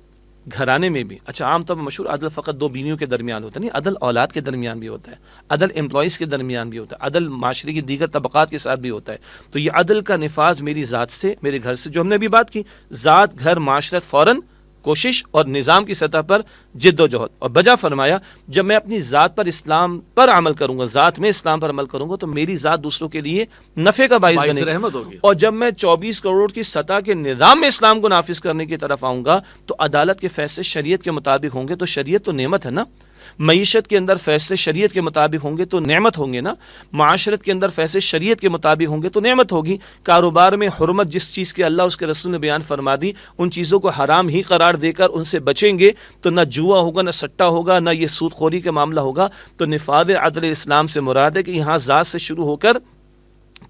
گھرانے میں بھی. اچھا عام طور پر مشہور عدل فقط دو بیویوں کے درمیان ہوتا ہے، نہیں، عدل اولاد کے درمیان بھی ہوتا ہے، عدل امپلائیز کے درمیان بھی ہوتا ہے، عدل معاشرے کی دیگر طبقات کے ساتھ بھی ہوتا ہے. تو یہ عدل کا نفاذ میری ذات سے، میرے گھر سے، جو ہم نے ابھی بات کی، ذات، گھر، معاشرت، فوراً کوشش اور نظام کی سطح پر جد و جہد. اور بجا فرمایا جب میں اپنی ذات پر اسلام پر عمل کروں گا، ذات میں اسلام پر عمل کروں گا، تو میری ذات دوسروں کے لیے نفع کا باعث بنے گی، رحمت ہوگی. اور جب میں 24 کروڑ کی سطح کے نظام میں اسلام کو نافذ کرنے کی طرف آؤں گا تو عدالت کے فیصلے شریعت کے مطابق ہوں گے. تو شریعت تو نعمت ہے نا. معیشت کے اندر فیصلے شریعت کے مطابق ہوں گے تو نعمت ہوں گے نا. معاشرت کے اندر فیصلے شریعت کے مطابق ہوں گے تو نعمت ہوگی. کاروبار میں حرمت جس چیز کے اللہ اس کے رسول نے بیان فرما دی، ان چیزوں کو حرام ہی قرار دے کر ان سے بچیں گے تو نہ جوا ہوگا، نہ سٹا ہوگا، نہ یہ سود خوری کا معاملہ ہوگا. تو نفاذ عدل اسلام سے مراد ہے کہ یہاں ذات سے شروع ہو کر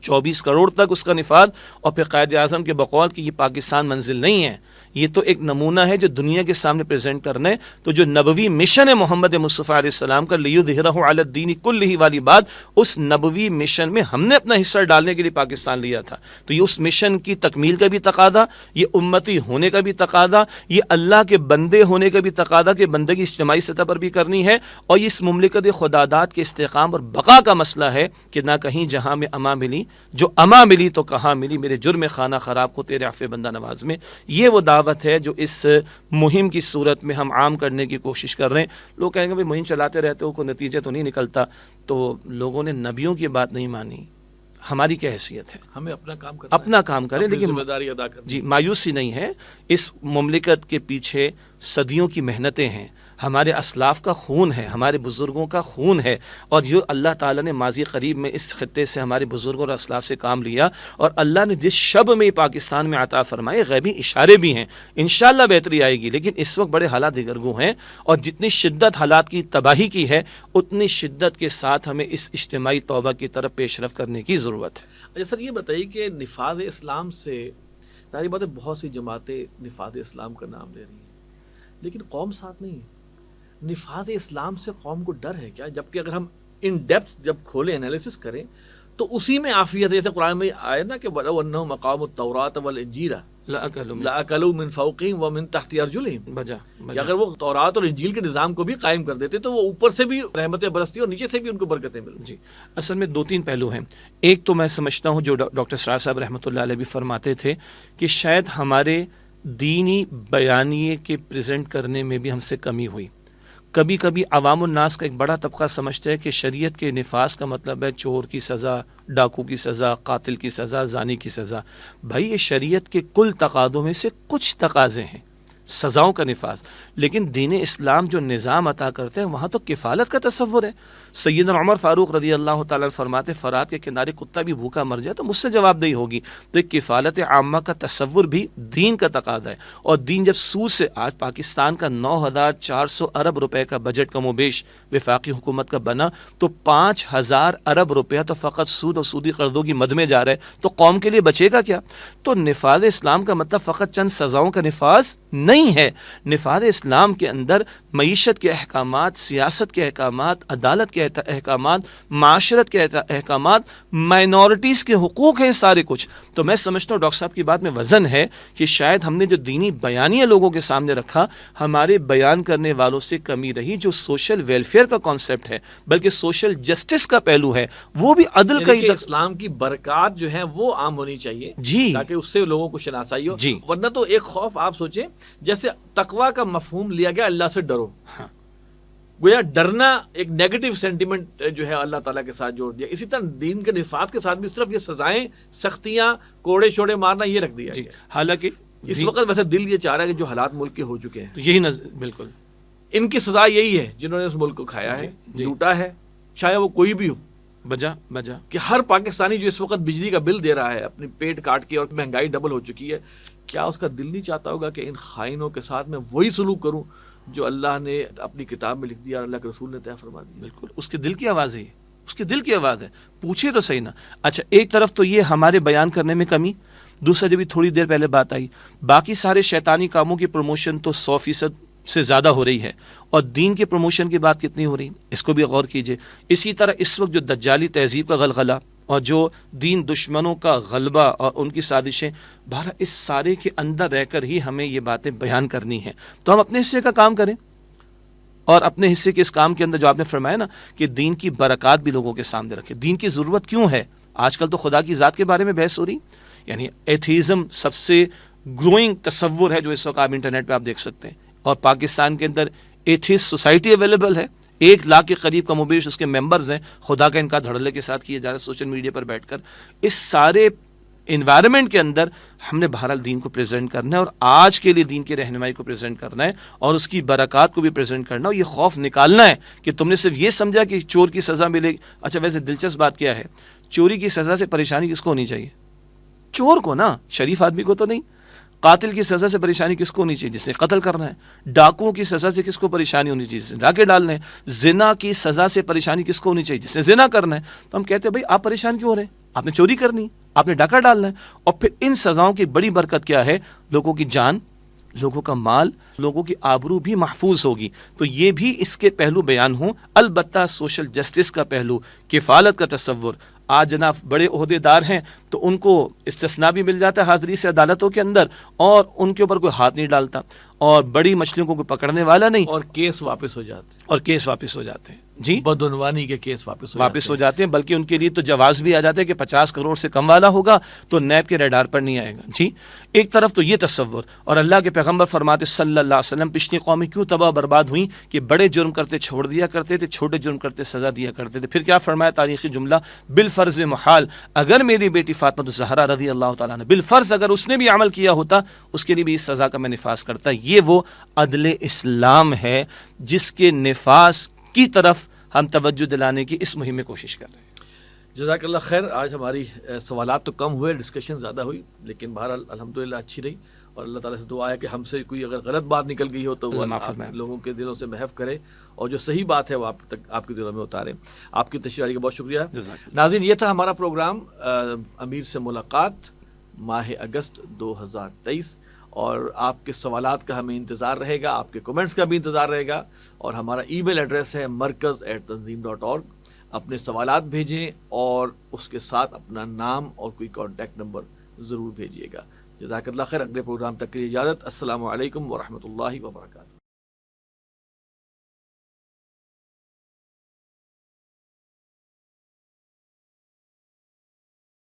24 کروڑ تک اس کا نفاذ. اور پھر قائد اعظم کے بقول کہ یہ پاکستان منزل نہیں ہے، یہ تو ایک نمونہ ہے جو دنیا کے سامنے پریزنٹ کرنا ہے. تو جو نبوی مشن ہے محمد مصطفیٰ علیہ السلام کا، لیظہرہ علی الدین کلہ والی بات، اس نبوی مشن میں ہم نے اپنا حصہ ڈالنے کے لیے پاکستان لیا تھا. تو یہ اس مشن کی تکمیل کا بھی تقاضا، یہ امتی ہونے کا بھی تقاضا، یہ اللہ کے بندے ہونے کا بھی تقاضا کہ بندگی اجتماعی سطح پر بھی کرنی ہے. اور یہ اس مملکت خداداد کے استحکام اور بقا کا مسئلہ ہے کہ نہ کہیں جہاں میں اما ملی، جو اما ملی تو کہاں ملی، میرے جرم خانہ خراب کو تیرے عفو بندہ نواز میں. یہ وہ دعوت ہے جو اس مہم کی صورت میں ہم عام کرنے کی کوشش کر رہے ہیں. لوگ کہیں گے بھائی مہم چلاتے رہتے ہو، کوئی نتیجہ تو نہیں نکلتا. تو لوگوں نے نبیوں کی بات نہیں مانی. ہماری کیا حیثیت ہے؟ ہمیں اپنا کام کرنا، اپنا کام کریں، لیکن ذمہ داری ادا کریں. جی مایوسی نہیں ہے. اس مملکت کے پیچھے صدیوں کی محنتیں ہیں، ہمارے اسلاف کا خون ہے، ہمارے بزرگوں کا خون ہے. اور یہ اللہ تعالیٰ نے ماضی قریب میں اس خطے سے ہمارے بزرگوں اور اسلاف سے کام لیا. اور اللہ نے جس شب میں پاکستان میں عطا فرمائے، غیبی اشارے بھی ہیں، انشاءاللہ بہتری آئے گی. لیکن اس وقت بڑے حالات دیگرگوں ہیں، اور جتنی شدت حالات کی تباہی کی ہے اتنی شدت کے ساتھ ہمیں اس اجتماعی توبہ کی طرف پیش رفت کرنے کی ضرورت ہے. اچھا سر، یہ بتائیے کہ نفاذ اسلام سے ساری باتیں، بہت سی جماعتیں نفاذ اسلام کا نام لے رہی ہیں لیکن قوم ساتھ نہیں ہے. نفاذ اسلام سے قوم کو ڈر ہے کیا؟ جبکہ اگر ہم ان ڈیپتھ جب کھولیں، انالیسس کریں، تو اسی میں عافیت ہے. جیسے قرآن میں آئے نا کہ وَلَوْ أَنَّهُمْ أَقَامُوا التَّوْرَاةَ وَالْإِنْجِيلَ لَأَكَلُوا مِنْ فَوْقِهِمْ وَمِنْ تَحْتِ أَرْجُلِهِمْ. کہ اگر وہ تورات اور انجیل کے نظام کو بھی قائم کر دیتے تو وہ اوپر سے بھی رحمتیں برستی اور نیچے سے بھی ان کو برکتیں ملتی. جی اصل میں دو تین پہلو ہیں. ایک تو میں سمجھتا ہوں جو ڈاکٹر سرار صاحب رحمۃ اللہ علیہ بھی فرماتے تھے کہ شاید ہمارے دینی بیانیے کے پریزنٹ کرنے میں بھی ہم سے کمی ہوئی. کبھی کبھی عوام الناس کا ایک بڑا طبقہ سمجھتا ہے کہ شریعت کے نفاذ کا مطلب ہے چور کی سزا، ڈاکو کی سزا، قاتل کی سزا، زانی کی سزا. بھائی یہ شریعت کے کل تقاضوں میں سے کچھ تقاضے ہیں، سزاؤں کا نفاذ. لیکن دین اسلام جو نظام عطا کرتے ہیں وہاں تو کفالت کا تصور ہے. سیدنا عمر فاروق رضی اللہ تعالیٰ فرماتے فرات کے کنارے کتا بھی بھوکا مر جائے تو مجھ سے جواب دہی ہوگی. تو ایک کفالت عامہ کا تصور بھی دین کا تقاضا ہے. اور دین جب سود سے، آج پاکستان کا 9,400 ارب روپے کا بجٹ کم و بیش وفاقی حکومت کا بنا، تو 5,000 ارب روپیہ تو فقط سود اور سودی قرضوں کی مد میں جا رہا ہے. تو قوم کے لیے بچے گا کیا؟ تو نفاذ اسلام کا مطلب فقط چند سزاؤں کا نفاذ نہیں ہے. نفاذ اسلام کے اندر معیشت کے احکامات، سیاست کے احکامات، عدالت کے احکامات، معاشرت کے احکامات، مائنورٹیز کے حقوق ہیں، سارے کچھ. تو میں سمجھتا ہوں ڈاکٹر صاحب کی بات میں وزن ہے کہ شاید ہم نے جو دینی بیانیہ لوگوں کے سامنے رکھا، ہمارے بیان کرنے والوں سے کمی رہی. جو سوشل ویلفیئر کا کانسیپٹ ہے، بلکہ سوشل جسٹس کا پہلو ہے، وہ بھی عدل کا ہی. اسلام کی برکات جو ہیں وہ عام ہونی چاہیے جی، تاکہ اس سے لوگوں کو شناسائی ہو. جی، ورنہ تو ایک خوف، آپ سوچیں جیسے تقویٰ کا مفہوم لیا گیا اللہ سے ڈرو، ہاں، گویا ڈرنا ایک نیگیٹو سینٹیمنٹ جو ہے اللہ تعالیٰ کے ساتھ جوڑ دیا. اسی طرح دین کے نفاذ کے ساتھ بھی اس طرف یہ سزائیں، سختیاں، کوڑے شوڑے مارنا یہ رکھ دیا جی. گیا. حالانکہ اس وقت ویسے دل یہ چاہ رہا ہے کہ جو حالات ملک کے ہو چکے ہیں، یہی بالکل ان کی سزا یہی ہے جنہوں نے اس ملک کو کھایا ہے، لوٹا ہے، چاہے وہ کوئی بھی ہو. بجا کہ ہر پاکستانی جو اس وقت بجلی کا بل دے رہا ہے اپنی پیٹ کاٹ کے، اور مہنگائی ڈبل ہو چکی ہے، کیا اس کا دل نہیں چاہتا ہوگا کہ ان خائنوں کے ساتھ میں وہی سلوک کروں جو اللہ نے اپنی کتاب میں لکھ دیا اور اللہ کے رسول نے طے فرما دیا؟ بالکل اس کے دل کی آواز ہے، اس کے دل کی آواز ہے. پوچھے تو صحیح نا. اچھا ایک طرف تو یہ ہمارے بیان کرنے میں کمی، دوسرا جب تھوڑی دیر پہلے بات آئی، باقی سارے شیطانی کاموں کی پروموشن تو 100% سے زیادہ ہو رہی ہے، اور دین کے پروموشن کی بات کتنی ہو رہی ہے، اس کو بھی غور کیجئے. اسی طرح اس وقت جو دجالی تہذیب کا غلغلہ اور جو دین دشمنوں کا غلبہ اور ان کی سازشیں، بہرحال اس سارے کے اندر رہ کر ہی ہمیں یہ باتیں بیان کرنی ہیں. تو ہم اپنے حصے کا کام کریں، اور اپنے حصے کے اس کام کے اندر جو آپ نے فرمایا نا کہ دین کی برکات بھی لوگوں کے سامنے رکھیں. دین کی ضرورت کیوں ہے؟ آج کل تو خدا کی ذات کے بارے میں بحث ہو رہی، یعنی ایتھیزم سب سے گروئنگ تصور ہے جو اس وقت آپ انٹرنیٹ پہ آپ دیکھ سکتے ہیں. اور پاکستان کے اندر ایتھیسٹ سوسائٹی اویلیبل ہے، 1 لاکھ کے قریب کم و بیش اس کے ممبرز ہیں. خدا کا انکار دھڑلے کے ساتھ کیا جا رہا ہے سوشل میڈیا پر بیٹھ کر. اس سارے انوائرمنٹ کے اندر ہم نے بہرحال دین کو پریزنٹ کرنا ہے، اور آج کے لیے دین کی رہنمائی کو پریزنٹ کرنا ہے، اور اس کی برکات کو بھی پریزنٹ کرنا ہے. اور یہ خوف نکالنا ہے کہ تم نے صرف یہ سمجھا کہ چور کی سزا ملے گی. اچھا ویسے دلچسپ بات کیا ہے، چوری کی سزا سے پریشانی کس کو ہونی چاہیے؟ چور کو نا، شریف آدمی کو تو نہیں. قاتل کی سزا سے پریشانی کس کو ہونی چاہیے؟ جس نے قتل کرنا ہے. ڈاکوؤں کی سزا سے کس کو پریشانی ہونی چاہیے؟ جس نے ڈاکے ڈالنے ہیں. زنا کی سزا سے پریشانی کس کو ہونی چاہیے؟ جس نے زنا کرنا ہے. تو ہم کہتے ہیں بھائی آپ پریشان کیوں ہو رہے ہیں؟ آپ نے چوری کرنی، آپ نے ڈاکہ ڈالنا ہے. اور پھر ان سزاؤں کی بڑی برکت کیا ہے؟ لوگوں کی جان، لوگوں کا مال، لوگوں کی آبرو بھی محفوظ ہوگی. تو یہ بھی اس کے پہلو بیان ہوں. البتہ سوشل جسٹس کا پہلو، کفالت کا تصور. آج جناب بڑے عہدے دار ہیں تو ان کو استثناء بھی مل جاتا ہے حاضری سے عدالتوں کے اندر، اور ان کے اوپر کوئی ہاتھ نہیں ڈالتا، اور بڑی مچھلیوں کو کوئی پکڑنے والا نہیں، اور کیس واپس ہو جاتے ہیں. جی بدعنوانی کے کیس واپس ہو جاتے ہیں. بلکہ ان کے لیے تو جواز بھی آ جاتا ہے کہ 50 کروڑ سے کم والا ہوگا تو نیب کے ریڈار پر نہیں آئے گا. جی ایک طرف تو یہ تصور، اور اللہ کے پیغمبر فرماتے صلی اللہ علیہ وسلم پچھلی قومیں کیوں تباہ برباد ہوئیں کہ بڑے جرم کرتے چھوڑ دیا کرتے تھے، چھوٹے جرم کرتے سزا دیا کرتے تھے. پھر کیا فرمایا تاریخی جملہ، بالفرض محال، اگر میری بیٹی فاطمہ الزہرا رضی اللہ تعالیٰ نے بالفرض اگر اس نے بھی عمل کیا ہوتا اس کے لیے بھی اس سزا کا میں نفاذ کرتا. یہ وہ عدل اسلام ہے جس کے نفاذ کی طرف ہم توجہ دلانے کی اس مہم میں کوشش کر رہے ہیں. جزاک اللہ خیر. آج ہماری سوالات تو کم ہوئے، ڈسکشن زیادہ ہوئی، لیکن بہرحال الحمدللہ اچھی رہی. اور اللہ تعالیٰ سے دعا ہے کہ ہم سے کوئی اگر غلط بات نکل گئی ہو تو وہ لوگوں کے دلوں سے محو کرے، اور جو صحیح بات ہے وہ آپ کے دلوں میں اتارے. آپ کی تشریح کا بہت شکریہ. ناظرین یہ تھا ہمارا پروگرام امیر سے ملاقات ماہ اگست 2023، اور آپ کے سوالات کا ہمیں انتظار رہے گا، آپ کے کمنٹس کا بھی انتظار رہے گا. اور ہمارا ای میل ایڈریس ہے markaz@tanzeem.org. اپنے سوالات بھیجیں اور اس کے ساتھ اپنا نام اور کوئی کانٹیکٹ نمبر ضرور بھیجیے گا. جزاک اللہ خیر. اگلے پروگرام تک کے لیے اجازت. السلام علیکم ورحمۃ اللہ وبرکاتہ.